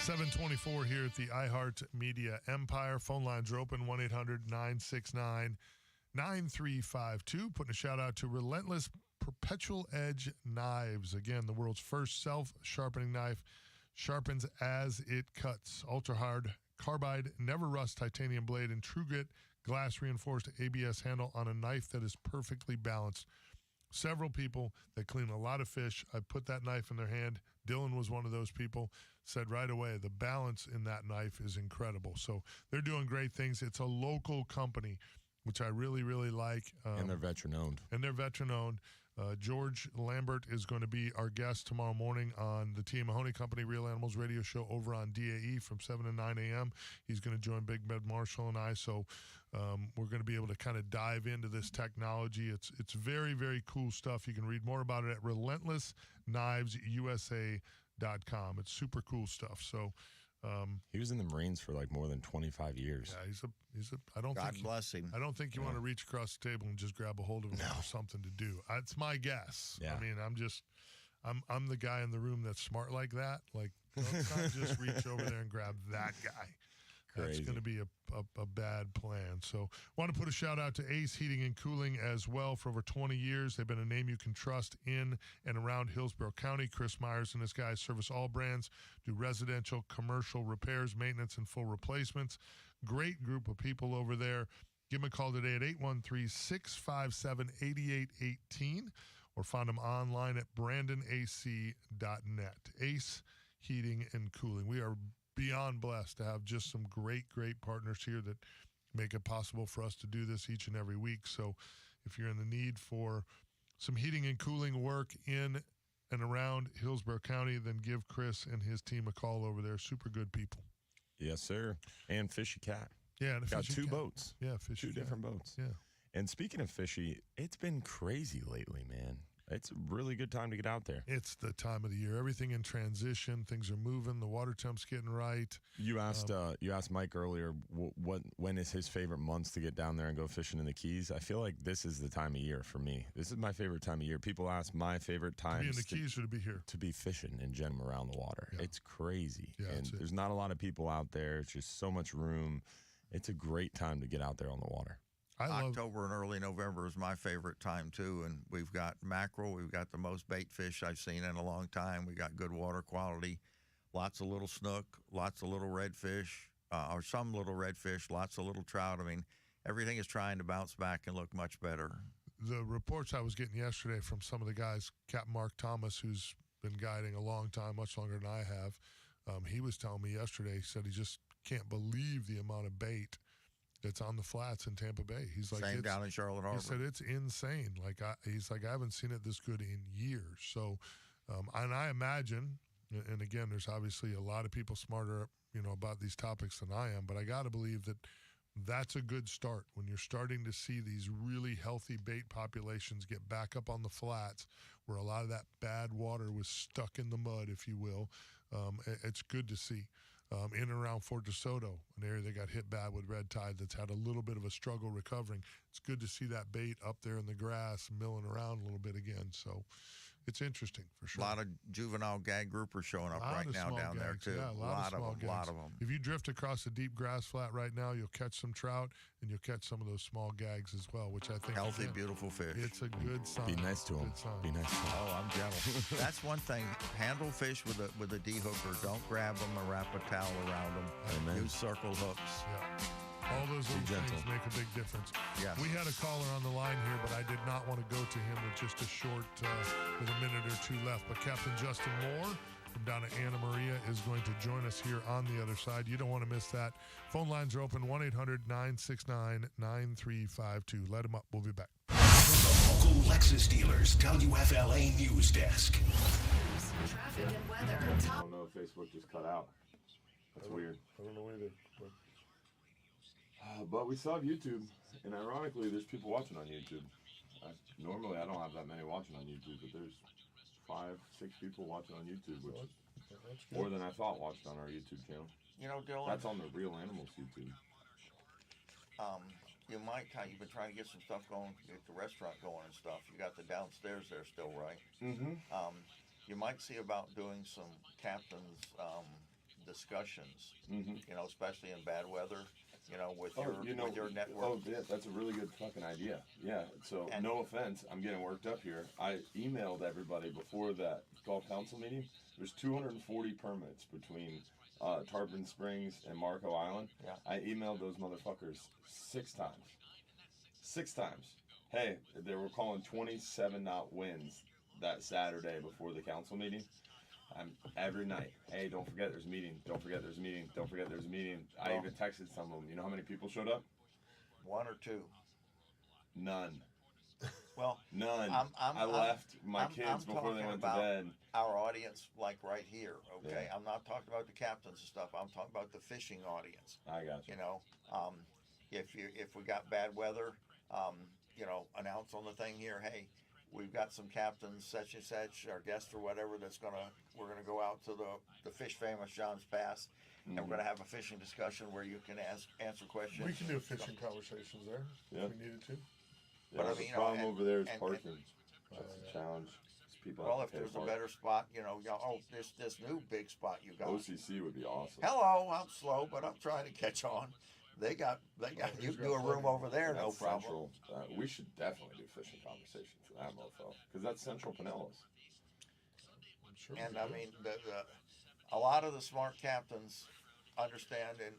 724 here at the iHeart Media Empire. Phone lines are open, 1-800-969-9352. Putting a shout out to Relentless Perpetual Edge Knives. Again, the world's first self-sharpening knife. Sharpens as it cuts. Ultra hard carbide, never rust titanium blade, and true grit glass reinforced ABS handle on a knife that is perfectly balanced. Several people that clean a lot of fish, I put that knife in their hand. Dylan was one of those people, said right away, the balance in that knife is incredible. So they're doing great things. It's a local company, which I really, really like. And they're veteran-owned. George Lambert is going to be our guest tomorrow morning on the T. Mahoney Company Real Animals radio show over on DAE from 7 to 9 a.m. He's going to join Big Med Marshall and I, so we're going to be able to kind of dive into this technology. It's very, very cool stuff. You can read more about it at relentlessknivesusa.com. It's super cool stuff. So he was in the Marines for like more than 25 years. yeah, he's a. I don't God think bless him. I don't think you want to reach across the table and just grab a hold of him for something to do. That's my guess. Yeah. I mean, I'm the guy in the room that's smart like that. Like, let's not just reach over there and grab that guy. That's Crazy. going to be a bad plan. So want to put a shout out to Ace Heating and Cooling as well. For over 20 years, they've been a name you can trust in and around Hillsborough County. Chris Myers and his guys service all brands, do residential, commercial repairs, maintenance, and full replacements. Great group of people over there. Give them a call today at 813-657-8818 or find them online at brandonac.net. Ace Heating and Cooling. We are beyond blessed to have just some great partners here that make it possible for us to do this each and every week. So if you're in the need for some heating and cooling work in and around Hillsborough County, then give Chris and his team a call over there. Super good people. Yes, sir. And Fishy Cat. Yeah, and got two boats. Yeah, Fishy Two different boats. Yeah. And speaking of fishy, it's been crazy lately, man. It's a really good time to get out there. It's the time of the year. Everything in transition. Things are moving. The water temp's getting right. You asked Mike earlier when is his favorite months to get down there and go fishing in the Keys. I feel like this is the time of year for me. This is my favorite time of year. People ask my favorite times to be in the Keys or to be here. To be fishing in general around the water. Yeah. It's crazy. Yeah, and there's not a lot of people out there. It's just so much room. It's a great time to get out there on the water. October and early November is my favorite time too, and we've got mackerel. We've got the most bait fish I've seen in a long time. We got good water quality, lots of little snook, lots of little redfish, or some little redfish, lots of little trout. I mean, everything is trying to bounce back and look much better. The reports I was getting yesterday from some of the guys, Capt Mark Thomas, who's been guiding a long time, much longer than I have, he was telling me yesterday, he said he just can't believe the amount of bait that's on the flats in Tampa Bay. He's like, same down in Charlotte Harbor. He said it's insane. He's like, I haven't seen it this good in years. So, and I imagine, and again, there's obviously a lot of people smarter, about these topics than I am, but I got to believe that that's a good start when you're starting to see these really healthy bait populations get back up on the flats where a lot of that bad water was stuck in the mud, if you will. It's good to see. In and around Fort DeSoto, an area that got hit bad with red tide that's had a little bit of a struggle recovering. It's good to see that bait up there in the grass milling around a little bit again. So it's interesting for sure. A lot of juvenile gag groupers showing up right now down there too. Yeah, a lot of them. If you drift across a deep grass flat right now, you'll catch some trout and you'll catch some of those small gags as well, which I think healthy, beautiful fish. It's a good sign. Be nice to them. Be nice to them. Oh, I'm gentle. That's one thing. Handle fish with a D-hooker. Don't grab them or wrap a towel around them. Amen. Use circle hooks. Yeah. All those little things make a big difference. Yes. We had a caller on the line here, but I did not want to go to him with just a short, with a minute or two left. But Captain Justin Moore from down at Anna Maria is going to join us here on the other side. You don't want to miss that. Phone lines are open, 1-800-969-9352. Let him up. We'll be back. From the local Lexus dealers, WFLA News Desk. Traffic and weather. I don't know if Facebook just cut out. That's weird. I don't know either. But we still have YouTube, and ironically, there's people watching on YouTube. Normally, I don't have that many watching on YouTube, but there's 5, 6 people watching on YouTube, which is more than I thought watched on our YouTube channel. Dylan, that's on the Real Animals YouTube. You've been trying to get some stuff going, get the restaurant going and stuff. You got the downstairs there still, right? Mm-hmm. You might see about doing some captains' discussions, especially in bad weather. With your network. Oh, yeah, that's a really good fucking idea. Yeah, so no offense, I'm getting worked up here. I emailed everybody before that Gulf Council meeting. There's 240 permits between Tarpon Springs and Marco Island. Yeah. I emailed those motherfuckers 6 times. 6 times. Hey, they were calling 27 knot winds that Saturday before the council meeting. Every night, hey, don't forget there's a meeting. Don't forget there's a meeting. Don't forget there's a meeting. I even texted some of them. You know how many people showed up? 1 or 2. None. Well, none. I left my kids before they went to bed. Our audience, like right here, okay? Yeah. I'm not talking about the captains and stuff. I'm talking about the fishing audience. I got you. If we got bad weather, announce on the thing here, hey, we've got some captains, such and such, our guest or whatever, we're gonna go out to the fish famous John's Pass, and we're gonna have a fishing discussion where you can answer questions. We can do fishing conversations there if we needed to. Yeah, but the problem over there is parking. That's a challenge. Well, if there's a better spot, this new big spot you got. OCC would be awesome. Hello, I'm slow, but I'm trying to catch on. They got. You can do a room over there, no problem. We should definitely do fishing conversations for that mofo, because that's Central Pinellas. Sure and I mean, a lot of the smart captains understand and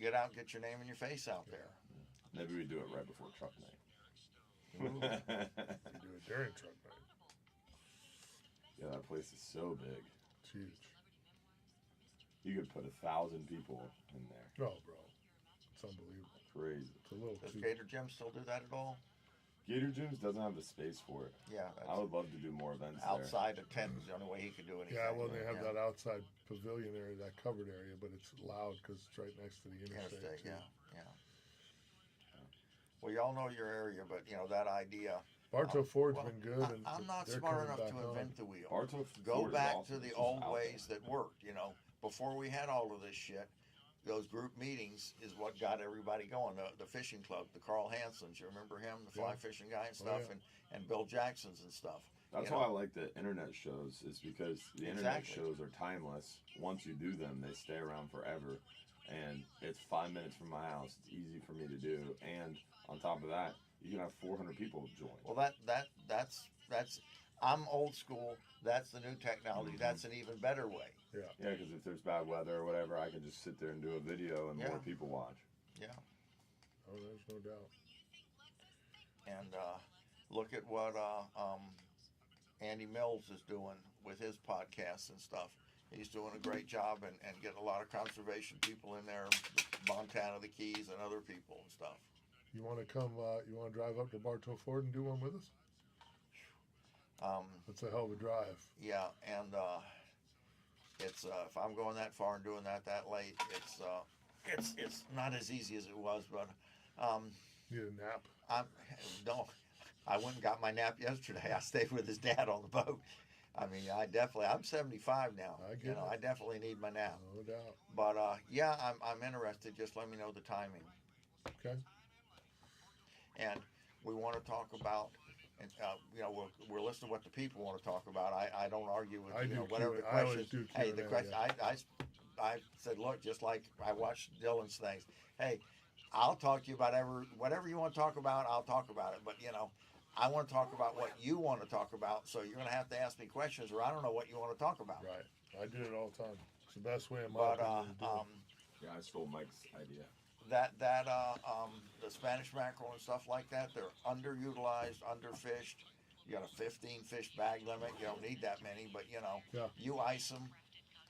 get out, get your name and your face out there. Maybe we do it right before truck night. You do it during truck night. Yeah, that place is so big. It's huge. You could put 1,000 people in there. Oh, bro. It's unbelievable. Crazy. It's a little Does too... Gator Gym still do that at all? Gator Gyms doesn't have the space for it. Yeah. I would love to do more events Outside of tent is the only way he could do anything. Yeah, well, they have that outside pavilion area, that covered area, but it's loud because it's right next to the interstate. Too. Yeah. Well, y'all know your area, but that idea. Bartow Ford's been good. And I'm not they're smart coming enough back to on. invent the wheel. Bartow Go Ford is back awesome. to the It's old just out ways that worked. Before we had all of this shit, those group meetings is what got everybody going. The fishing club, the Carl Hansons, you remember him, the fly fishing guy and stuff, and Bill Jackson's and stuff. That's why I like the internet shows, is because the internet shows are timeless. Once you do them, they stay around forever. And it's 5 minutes from my house. It's easy for me to do. And on top of that, you can have 400 people join. Well, that's I'm old school. That's the new technology. That's an even better way. Yeah, because if there's bad weather or whatever, I can just sit there and do a video and more people watch. Yeah. Oh, there's no doubt. And look at what Andy Mills is doing with his podcasts and stuff. He's doing a great job and getting a lot of conservation people in there, Montana, the Keys, and other people and stuff. You want to come? You want to drive up to Bartow Ford and do one with us? It's a hell of a drive. Yeah, and it's if I'm going that far and doing that late, it's not as easy as it was. But need a nap? I went and got my nap yesterday. I stayed with his dad on the boat. I mean, I'm 75 now. I definitely need my nap. No doubt. But I'm interested. Just let me know the timing. Okay. And we want to talk about, and we're listening to what the people want to talk about. I don't argue with whatever the question. I always do Hey, the question. Yeah. I said, look, just like I watched Dylan's things. Hey, I'll talk to you about whatever you want to talk about. I'll talk about it. But I want to talk about what you want to talk about. So you're going to have to ask me questions, or I don't know what you want to talk about. Right. I do it all the time. It's the best way in my opinion to do it. Yeah, I stole Mike's idea. The Spanish mackerel and stuff like that, they're underutilized, underfished. You got a 15 fish bag limit. You don't need that many, but you ice them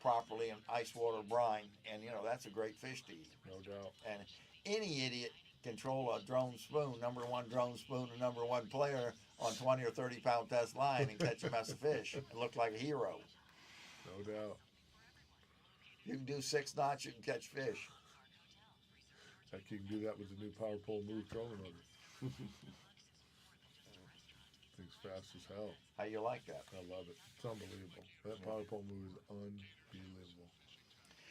properly in ice water brine, and that's a great fish to eat. No doubt. And any idiot can troll a drone spoon, number one drone spoon, and number one player on 20 or 30 pound test line and catch a mess of fish and look like a hero. No doubt. You can do 6 knots, you can catch fish. Heck, you can do that with the new power pole move trolling motor. Thing's fast as hell. How you like that? I love it. It's unbelievable. That power pole move is unbelievable.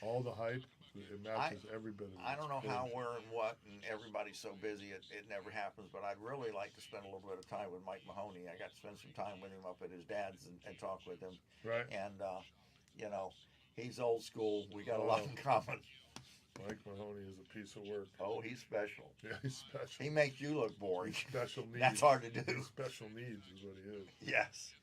All the hype, it matches every bit of it. I don't know how, where, and what, and everybody's so busy it never happens, but I'd really like to spend a little bit of time with Mike Mahoney. I got to spend some time with him up at his dad's and talk with him. Right. And, he's old school. We got a lot in common. Mike Mahoney is a piece of work. Oh, he's special. Yeah, he's special. He makes you look boring. Special needs. That's hard to do. He's special needs is what he is. Yes.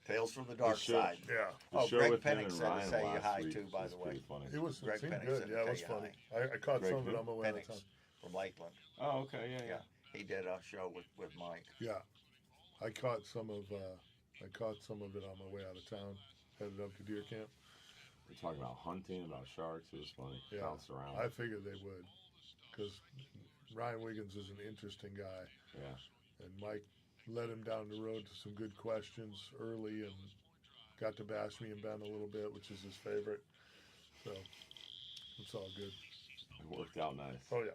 Tales from the dark side. Yeah. Greg Pennick said to say you hi too, by the way. Funny. It was Greg seemed Pennick good. said to Yeah, it say was you funny. hi. I caught Greg some of it on my way out of Pennick town. from Lakeland. Oh, okay, yeah. He did a show with Mike. Yeah. I caught some of it on my way out of town. Headed up to deer camp. We're talking about hunting, about sharks. It was funny. Yeah. Bounced around. I figured they would, because Ryan Wiggins is an interesting guy. Yeah. And Mike led him down the road to some good questions early and got to bash me and Ben a little bit, which is his favorite. So it's all good. It worked out nice. Oh, yeah.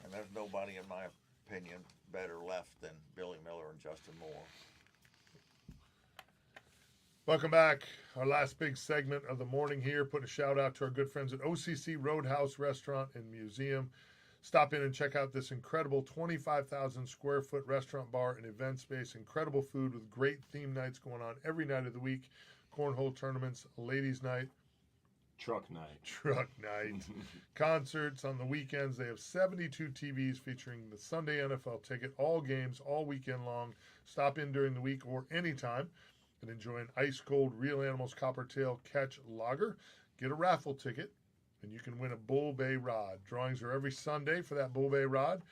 And there's nobody, in my opinion, better left than Billy Miller and Justin Moore. Welcome back. Our last big segment of the morning here. Putting a shout out to our good friends at OCC Roadhouse Restaurant and Museum. Stop in and check out this incredible 25,000 square foot restaurant, bar, and event space. Incredible food with great theme nights going on every night of the week. Cornhole tournaments, ladies' night, truck night, concerts on the weekends. They have 72 TVs featuring the Sunday NFL ticket, all games, all weekend long. Stop in during the week or anytime and enjoy an ice-cold Real Animals Coppertail Catch Lager. get a raffle ticket, and you can win a Bull Bay rod. Drawings are every Sunday for that Bull Bay rod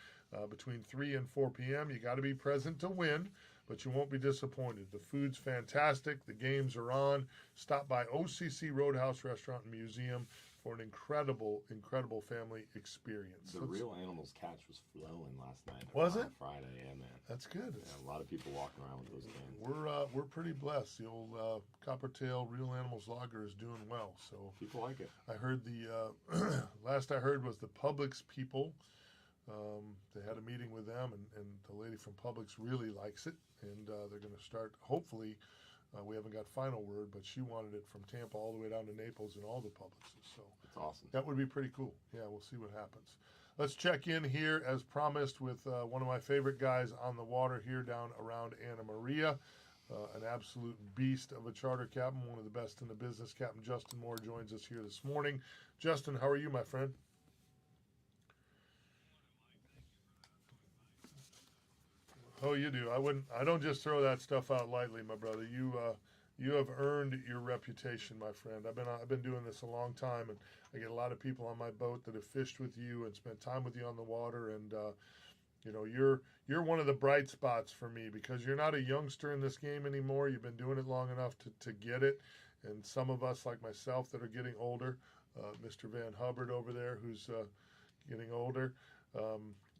between 3 and 4 p.m. You got to be present to win, but you won't be disappointed. The food's fantastic. The games are on. Stop by OCC Roadhouse Restaurant and Museum for an incredible, incredible family experience. The real animals catch was flowing last night. Was it? Friday, yeah, man. That's good. Yeah, a lot of people walking around with those cans. We're pretty blessed. The old Coppertail Real Animals Lager is doing well. So People like it. I heard the last I heard was the Publix people. They had a meeting with them, and the lady from Publix really likes it, and they're going to start. Hopefully, we haven't got final word, but she wanted it from Tampa all the way down to Naples and all the Publixes. So That's awesome. that would be pretty cool. Yeah, we'll see what happens. Let's check in here, as promised, with one of my favorite guys on the water here down around Anna Maria. An absolute beast of a charter captain, one of the best in the business. Captain Justin Moore joins us here this morning. Justin, how are you, my friend? Oh, you do. I don't just throw that stuff out lightly, my brother. You have earned your reputation, my friend. I've been doing this a long time, and I get a lot of people on my boat that have fished with you and spent time with you on the water, and you're one of the bright spots for me because you're not a youngster in this game anymore. You've been doing it long enough to get it, and some of us, like myself, that are getting older, Mr. Van Hubbard over there, who's getting older.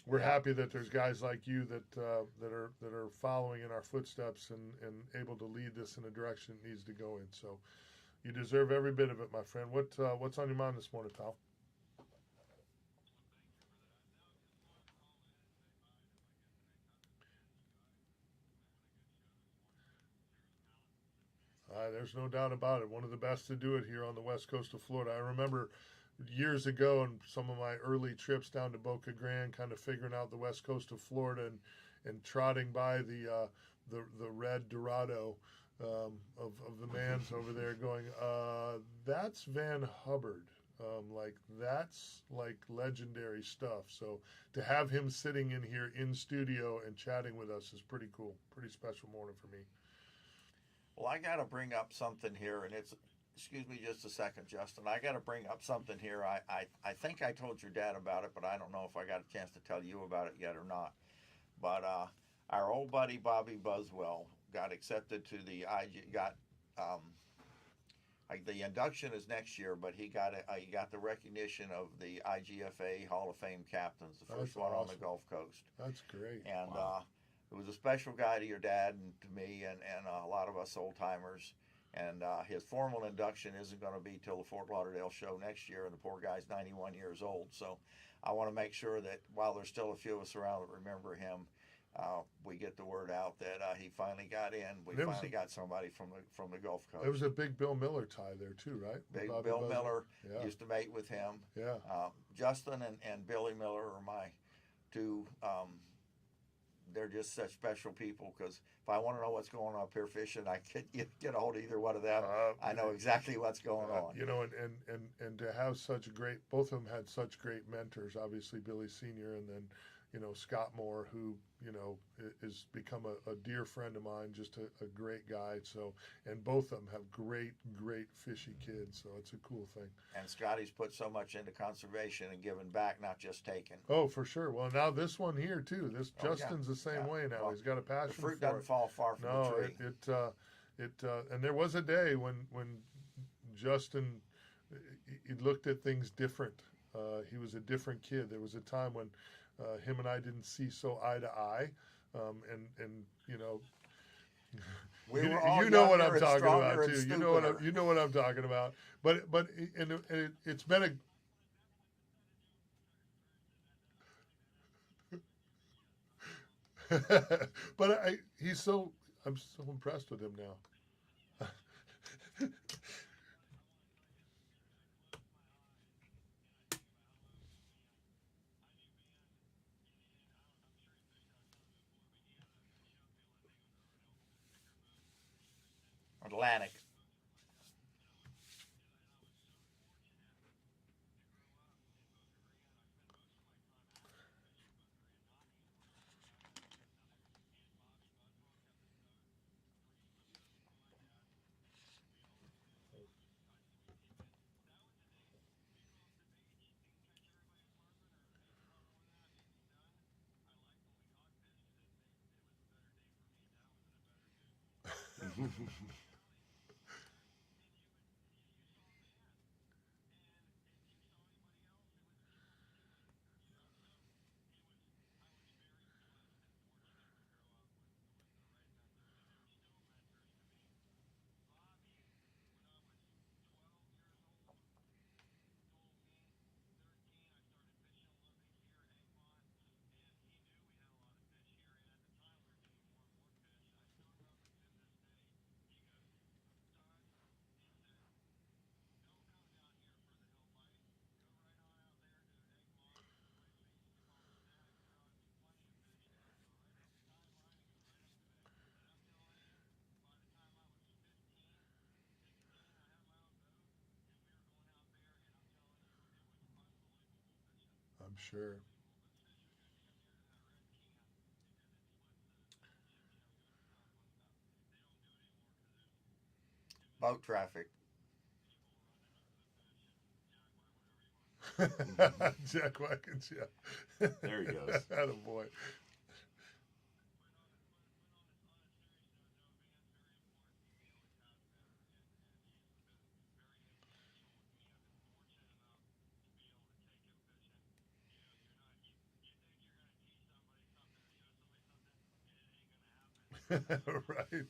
We're happy that there's guys like you that are following in our footsteps and able to lead this in a direction it needs to go in. So you deserve every bit of it, my friend. What's on your mind this morning, pal? There's no doubt about it. One of the best to do it here on the west coast of Florida. I remember years ago in some of my early trips down to Boca Grande, kind of figuring out the west coast of Florida and trotting by the red Dorado of the Mans over there going, that's Van Hubbard. That's like legendary stuff. So to have him sitting in here in studio and chatting with us is pretty cool. Pretty special morning for me. Well, I got to bring up something here, and excuse me just a second, Justin. I got to bring up something here. I think I told your dad about it, but I don't know if I got a chance to tell you about it yet or not. But our old buddy Bobby Buswell got accepted to the IG. The induction is next year, but he got the recognition of the IGFA Hall of Fame captains, the first one on the Gulf Coast. That's great. And it was a special guy to your dad and to me and a lot of us old timers. And his formal induction isn't going to be till the Fort Lauderdale show next year, and the poor guy's 91 years old. So I want to make sure that while there's still a few of us around that remember him, we get the word out that he finally got in. We finally got somebody from the Gulf Coast. There was a big Bill Miller tie there too, right? Big Bill Miller. Used to mate with him. Yeah. Justin and Billy Miller are my two. They're just such special people because if I want to know what's going on up here fishing, I get a hold of either one of them. I know exactly what's going on. And to have such great, both of them had such great mentors. Obviously, Billy Sr. and then, Scott Moore, who, is become a dear friend of mine, just a great guy. So, and both of them have great, great fishy kids. So it's a cool thing. And Scotty's put so much into conservation and giving back, not just taking. Oh, for sure. Well, now this one here too. Justin's the same way now. Well, he's got a passion for it. The fruit doesn't fall far from the tree. And there was a day when Justin, he looked at things different. He was a different kid. There was a time when him and I didn't see so eye to eye, we were all what I'm talking about too. You know what I'm talking about. But it's been but I'm so impressed with him now. Atlantic. I'm sure. Boat traffic. Jack Watkins, yeah. There he goes. Attaboy. Right.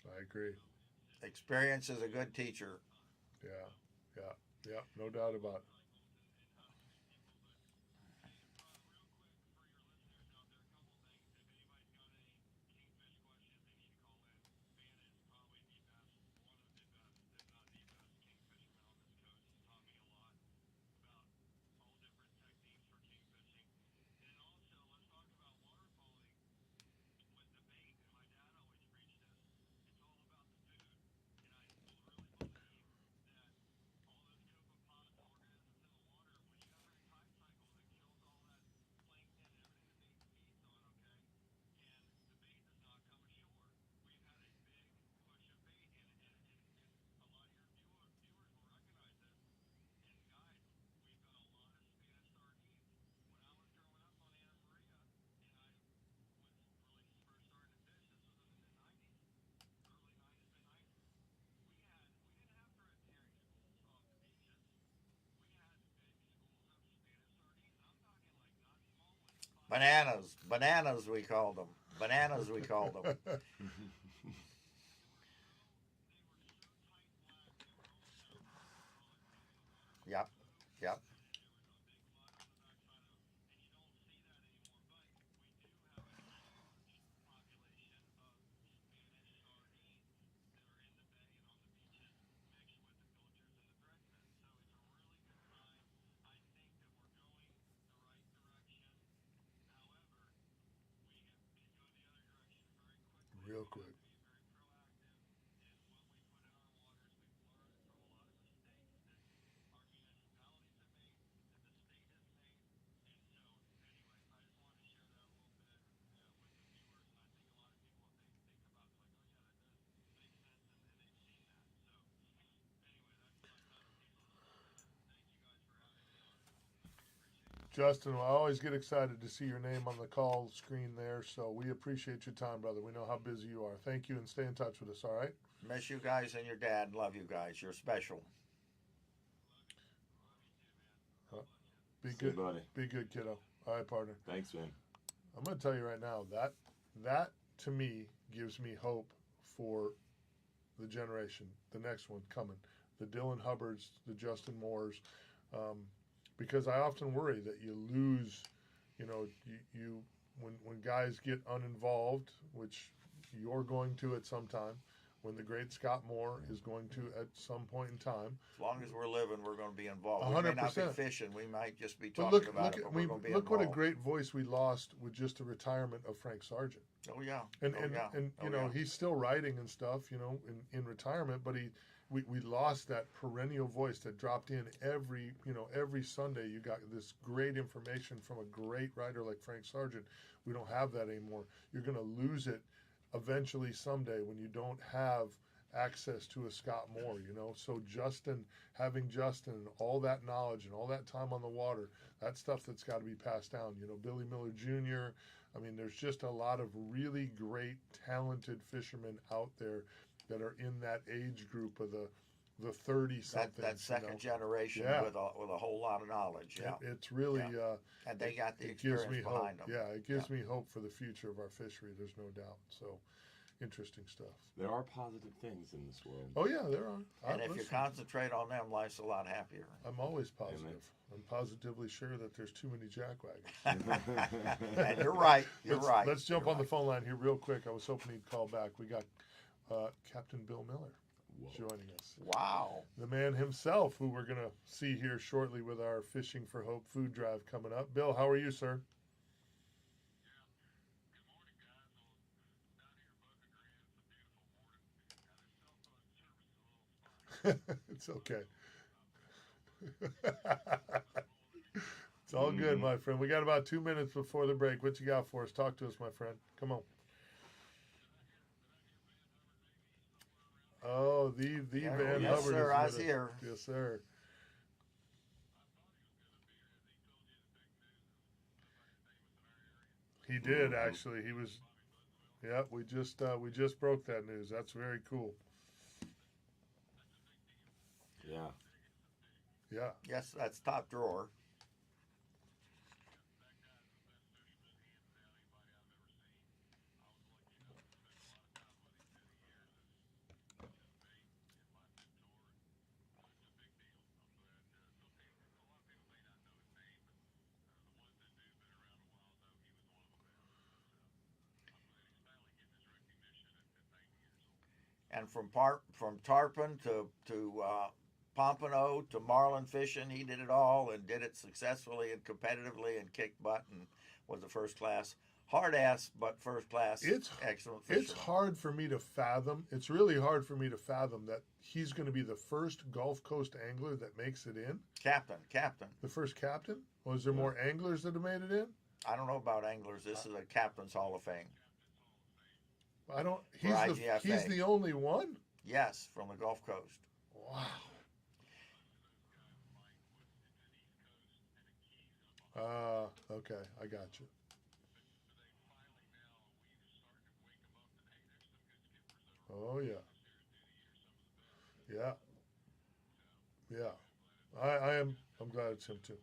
I agree. Experience is a good teacher. Yeah, yeah, yeah. No doubt about it. Bananas. Bananas, we called them. Bananas, we called them. Yep. Yep. Real quick. Justin, I always get excited to see your name on the call screen there, so we appreciate your time, brother. We know how busy you are. Thank you, and stay in touch with us, all right? Miss you guys and your dad. Love you guys. You're special. Be See good, you, buddy. be good, kiddo. All right, partner. Thanks, man. I'm going to tell you right now that to me gives me hope for the generation, the next one coming, the Dylan Hubbards, the Justin Moores, because I often worry that you lose, you when guys get uninvolved, which you're going to at some time, when the great Scott Moore is going to, at some point in time. As long as we're living, we're going to be involved. 100%. We may not be fishing. We might just be But talking about it, but we're look going to be what a involved. great voice we lost with just the retirement of Frank Sargent. Oh, yeah. And oh, yeah. and oh, you know, yeah. he's still writing and stuff, you know, in retirement, but we lost that perennial voice that dropped in every Sunday. You got this great information from a great writer like Frank Sargent. We don't have that anymore. You're going to lose it eventually someday when you don't have access to a Scott Moore, you know. So having Justin and all that knowledge and all that time on the water, that stuff that's got to be passed down, you know. Billy Miller Jr. I mean, there's just a lot of really great, talented fishermen out there that are in that age group of the 30-something. That second generation with a whole lot of knowledge. Yeah, it's really and they got the it gives experience me behind hope. them. Yeah, it gives me hope for the future of our fishery. There's no doubt. So, interesting stuff. There are positive things in this world. Oh yeah, there are. And if you concentrate on them, life's a lot happier. I'm always positive. I'm positively sure that there's too many jackwagons. And you're right. You're right. Let's jump You're on the phone line here real quick. I was hoping he'd call back. We got Captain Bill Miller joining us. Wow. The man himself, who we're going to see here shortly with our Fishing for Hope food drive coming up. Bill, how are you, sir? It's okay. It's all good, my friend. We got about 2 minutes before the break. What you got for us? Talk to us, my friend. Come on. Oh, the Van yes, Hubbard sir, is I with was us. here. Yes, sir. He did actually. He was. Yeah, we just broke that news. That's very cool. Yeah. Yeah. Yes, that's top drawer. And from tarpon to pompano to marlin fishing, he did it all and did it successfully and competitively and kicked butt and was a first class, hard ass but first class, excellent fisherman. It's hard for me to fathom. It's really hard for me to fathom that he's going to be the first Gulf Coast angler that makes it in. Captain. The first captain? Was there more anglers that have made it in? I don't know about anglers. This is a Captain's Hall of Fame. I don't. He's the only one. Yes, from the Gulf Coast. Wow. Okay, I got you. Oh yeah. I'm glad it's him too.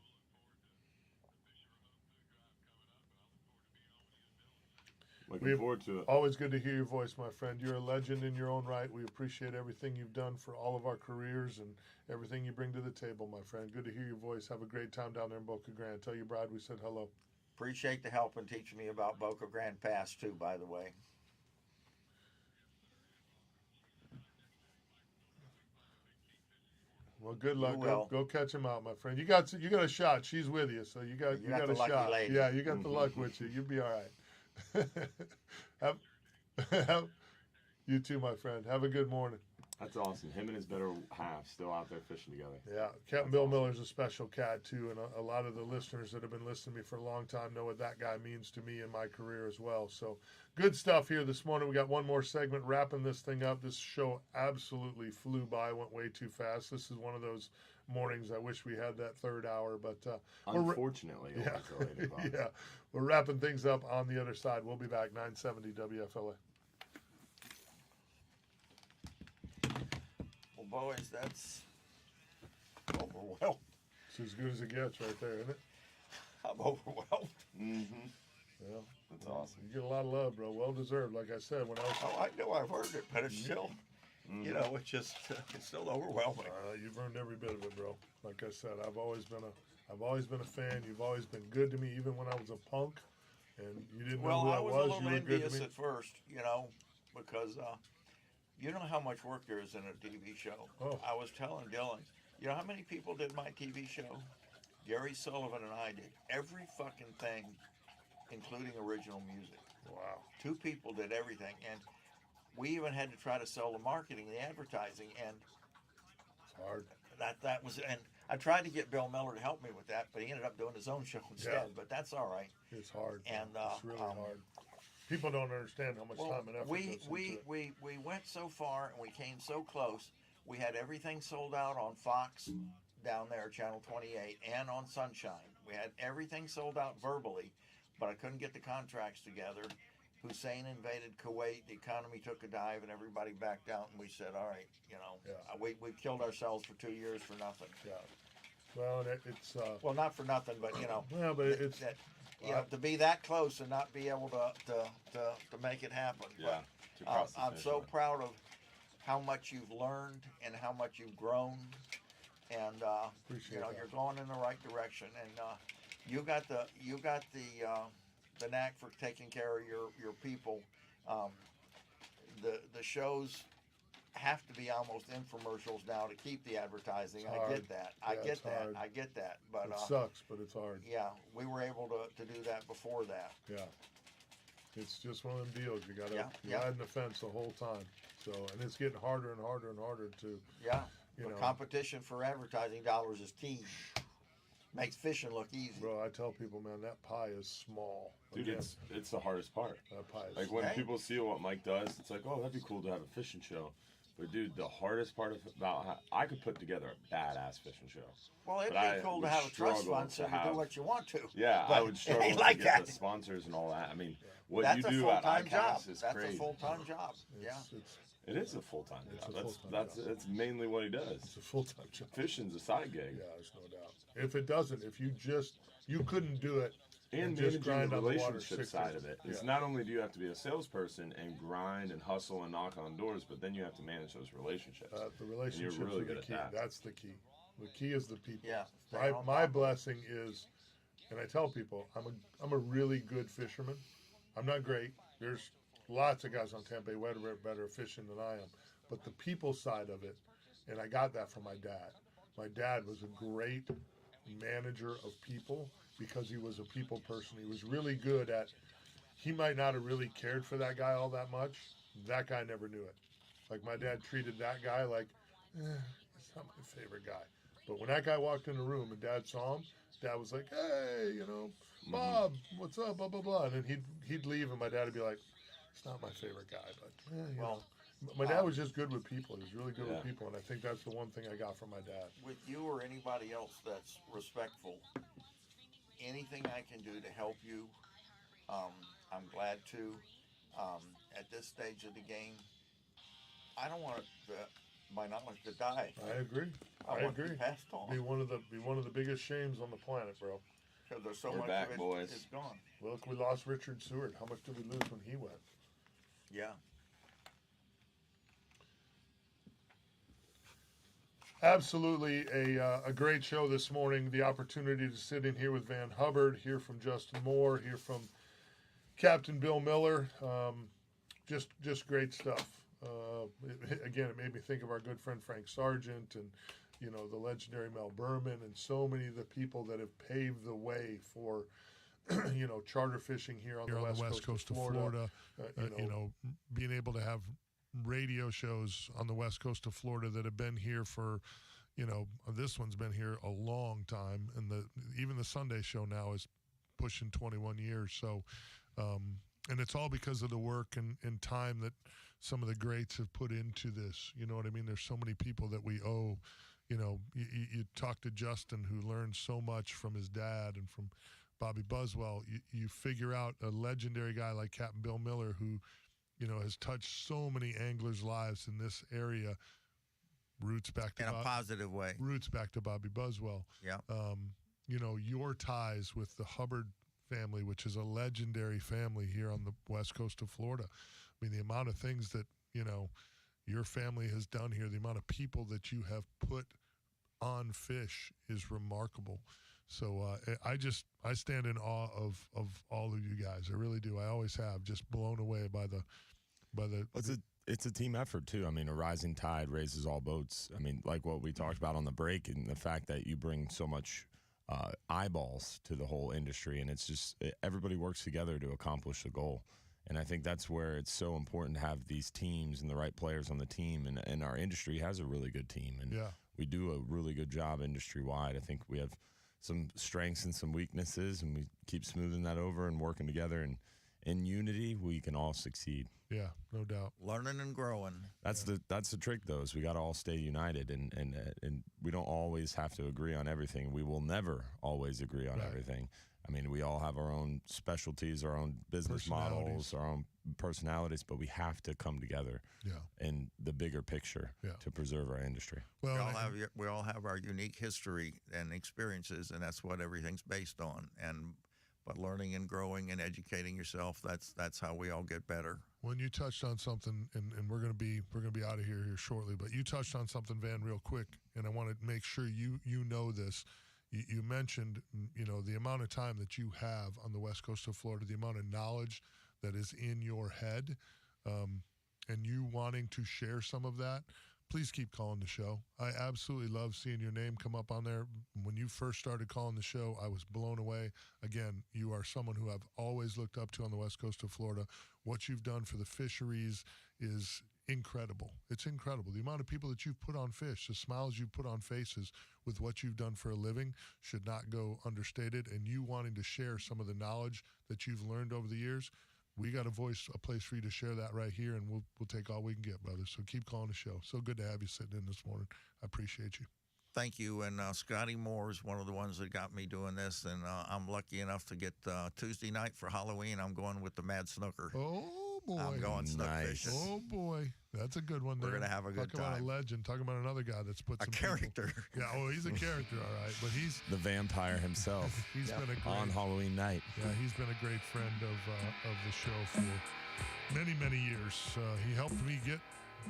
Looking forward to it. Always good to hear your voice, my friend. You're a legend in your own right. We appreciate everything you've done for all of our careers and everything you bring to the table, my friend. Good to hear your voice. Have a great time down there in Boca Grande. Tell your bride we said hello. Appreciate the help and teaching me about Boca Grande Pass too, by the way. Well, good luck. Go catch him out, my friend. You got a shot. She's with you, so you got a shot. Lady. Yeah, you got the luck with you. You'll be all right. You too, my friend. Have a good morning. That's awesome. Him and his better half still out there fishing together. Yeah, Captain Bill Miller's a special cat too, and a lot of the listeners that have been listening to me for a long time know what that guy means to me in my career as well. So good stuff here this morning. We got one more segment wrapping this thing up. This show absolutely flew by, went way too fast. This is one of those mornings I wish we had that third hour, but unfortunately, yeah, we're wrapping things up on the other side. We'll be back 970 WFLA. Boys, that's overwhelmed. It's as good as it gets right there, isn't it? I'm overwhelmed. Mm-hmm. Yeah. That's awesome. You get a lot of love, bro. Well deserved, like I said. I know I've heard it, but it's still, it's just, it's still overwhelming. You've earned every bit of it, bro. Like I said, I've always been a fan. You've always been good to me, even when I was a punk, and you didn't know who I was. I was a little envious at first, because You know how much work there is in a TV show. Oh. I was telling Dylan, you know how many people did my TV show? Gary Sullivan and I did every fucking thing, including original music. Wow. 2 people did everything, and we even had to try to sell the marketing, the advertising, and It's hard. that was. And I tried to get Bill Miller to help me with that, but he ended up doing his own show instead. Yeah. But that's all right. It's hard. And it's really hard. People don't understand how much time and effort goes into it. we went so far and we came so close. We had everything sold out on Fox down there, Channel 28, and on Sunshine. We had everything sold out verbally, but I couldn't get the contracts together. Hussein invaded Kuwait, the economy took a dive, and everybody backed out, and we said, all right, we killed ourselves for 2 years for nothing. Yeah. Well, it's Well, not for nothing, but, yeah, but it's to be that close and not be able to make it happen. Yeah. But, I'm so proud of how much you've learned and how much you've grown, and Appreciate that. you're going in the right direction, and you got the knack for taking care of your people. The shows have to be almost infomercials now to keep the advertising. It's I hard. get that. Yeah, it's hard. I get that. But it sucks, but it's hard. yeah, we were able to do that before that. Yeah. It's just one of them deals. You gotta Yeah. ride the fence the whole time. So, and it's getting harder and harder and harder to, Yeah. you The know. competition for advertising dollars is key. Makes fishing look easy. Bro, I tell people, man, that pie is small. Dude, Again, it's the hardest part. that pie is Like when Hey. people see what Mike does, it's like, oh, that'd be cool to have a fishing show. But dude, the hardest part about how I could put together a badass fishing show. Well, it'd But I be cool to would have a trust struggle fund so to you do have- what you want to. Yeah, But I would it struggle ain't to like get that. the sponsors and all that. I mean, what That's you a do at full-time job. ICAST is That's crazy. a full-time job. Yeah. it's It is a full-time It's job. a That's full-time that's job. that's mainly what he does. a full-time job. Fishing's a side gig. Yeah, there's no doubt. If it doesn't, if you couldn't do it And just managing grind the on the water relationship 6 side days. of it. It's Yeah. not only do you have to be a salesperson and grind and hustle and knock on doors, but then you have to manage those relationships. The relationships really are the good at key. that. That's the key. The key is the people. Yeah. Stay My on my top of it. blessing is, and I tell people, I'm a really good fisherman. I'm not great. There's lots of guys on Tampa Bay better at fishing than I am. But the people side of it, and I got that from my dad. My dad was a great manager of people because he was a people person. He was really good at, he might not have really cared for that guy all that much. That guy never knew it. Like my dad treated that guy like, he's not my favorite guy. But when that guy walked in the room and Dad saw him, Dad was like, hey, Bob, what's up, blah, blah, blah. And then he'd leave and my dad would be like, he's not my favorite guy, but, you know. My dad was just good with people. He was really good with people, and I think that's the one thing I got from my dad. With you or anybody else that's respectful, anything I can do to help you, I'm glad to. At this stage of the game, I don't want my knowledge to die. I agree. I want it to be passed on. Be one of the biggest shames on the planet, bro. Because there's so We're much back, of it boys. is gone. Look, we lost Richard Seward. How much did we lose when he went? Yeah. Absolutely a great show this morning. The opportunity to sit in here with Van Hubbard, hear from Justin Moore, hear from Captain Bill Miller. Just great stuff. Again, it made me think of our good friend Frank Sargent and, the legendary Mel Berman and so many of the people that have paved the way for, charter fishing here on the west coast of Florida. Being able to have radio shows on the west coast of Florida that have been here for, this one's been here a long time, and even the Sunday show now is pushing 21 years. So, and it's all because of the work and time that some of the greats have put into this. You know what I mean? There's so many people that we owe. You talk to Justin, who learned so much from his dad and from Bobby Buswell. You figure out a legendary guy like Captain Bill Miller, who has touched so many anglers' lives in this area. Roots back to In a positive way. Roots back to Bobby Buswell. Yeah. Your ties with the Hubbard family, which is a legendary family here on the west coast of Florida. I mean, the amount of things that, your family has done here, the amount of people that you have put on fish is remarkable. So I stand in awe of all of you guys. I really do. I always have. Just blown away by the. it's a team effort too. I mean, a rising tide raises all boats. I mean, like what we talked about on the break, and the fact that you bring so much eyeballs to the whole industry, and it's just everybody works together to accomplish the goal. And I think that's where it's so important to have these teams and the right players on the team. And our industry has a really good team, and we do a really good job industry-wide. I think we have some strengths and some weaknesses, and we keep smoothing that over and working together. And in unity, we can all succeed. Yeah, no doubt. Learning and growing. That's the trick, though, is we got to all stay united, and we don't always have to agree on everything. We will never always agree on everything. I mean, we all have our own specialties, our own business models, our own personalities, but we have to come together in the bigger picture to preserve our industry. Well, we all have our unique history and experiences, and that's what everything's based on. But learning and growing and educating yourself, that's how we all get better. When you touched on something, and we're gonna be out of here shortly, but you touched on something, Van, real quick, and I want to make sure you know this. You mentioned, the amount of time that you have on the west coast of Florida, the amount of knowledge that is in your head, and you wanting to share some of that. Please keep calling the show. I absolutely love seeing your name come up on there. When you first started calling the show, I was blown away. Again, you are someone who I've always looked up to on the west coast of Florida. What you've done for the fisheries is incredible. It's incredible. The amount of people that you've put on fish, the smiles you've put on faces with what you've done for a living should not go understated. And you wanting to share some of the knowledge that you've learned over the years, we got a place for you to share that right here, and we'll take all we can get, brother. So keep calling the show. So good to have you sitting in this morning. I appreciate you. Thank you. And Scotty Moore is one of the ones that got me doing this, and I'm lucky enough to get Tuesday night for Halloween. I'm going with the Mad Snooker. Oh, boy. I'm going snook fishing. Oh, boy. That's a good one there. We're going to have a good time. Talk about a legend. Talk about another guy that's put some character. People. Yeah, he's a character, all right. But he's the vampire himself. He's been a great, on Halloween night. Yeah, he's been a great friend of the show for many, many years. He helped me get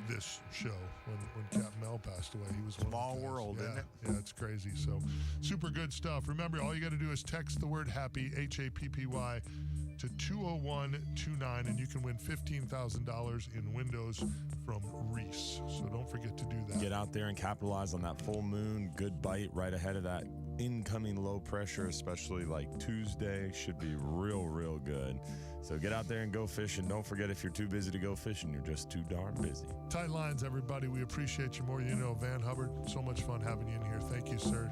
this show when Capt passed away. He was small world, isn't it? Yeah, it's crazy. So super good stuff. Remember, all you got to do is text the word happy, HAPPY, to 20129, and you can win $15,000 in windows from Reese. So don't forget to do that. Get out there and capitalize on that full moon. Good bite right ahead of that incoming low pressure, especially like Tuesday, should be real, real good. So get out there and go fishing. Don't forget, if you're too busy to go fishing, you're just too darn busy. Tight lines, everybody. We appreciate you more than you know. Van Hubbard, so much fun having you in here. Thank you, sir.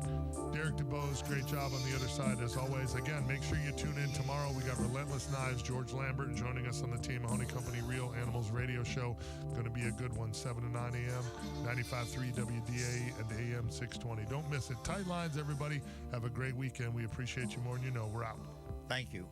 Derek DeBose, great job on the other side as always. Again, make sure you tune in tomorrow. We got Relentless Knives, George Lambert joining us on the Team Mahoney Company Real Animals Radio Show. Going to be a good one, 7 to 9 a.m., 95.3 WDA and AM 620. Don't miss it. Tight lines, everybody. Have a great weekend. We appreciate you more than you know. We're out. Thank you.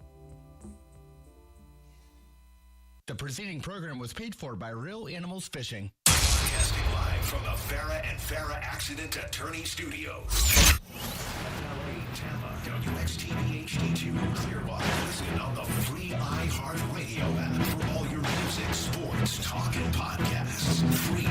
The preceding program was paid for by Real Animals Fishing. Broadcasting live from the Farah and Farah Accident Attorney Studios. WFLA Tampa, WXTV HD2 Clearwater. Listen on the free iHeartRadio app for all your music, sports, talk, and podcasts. Free.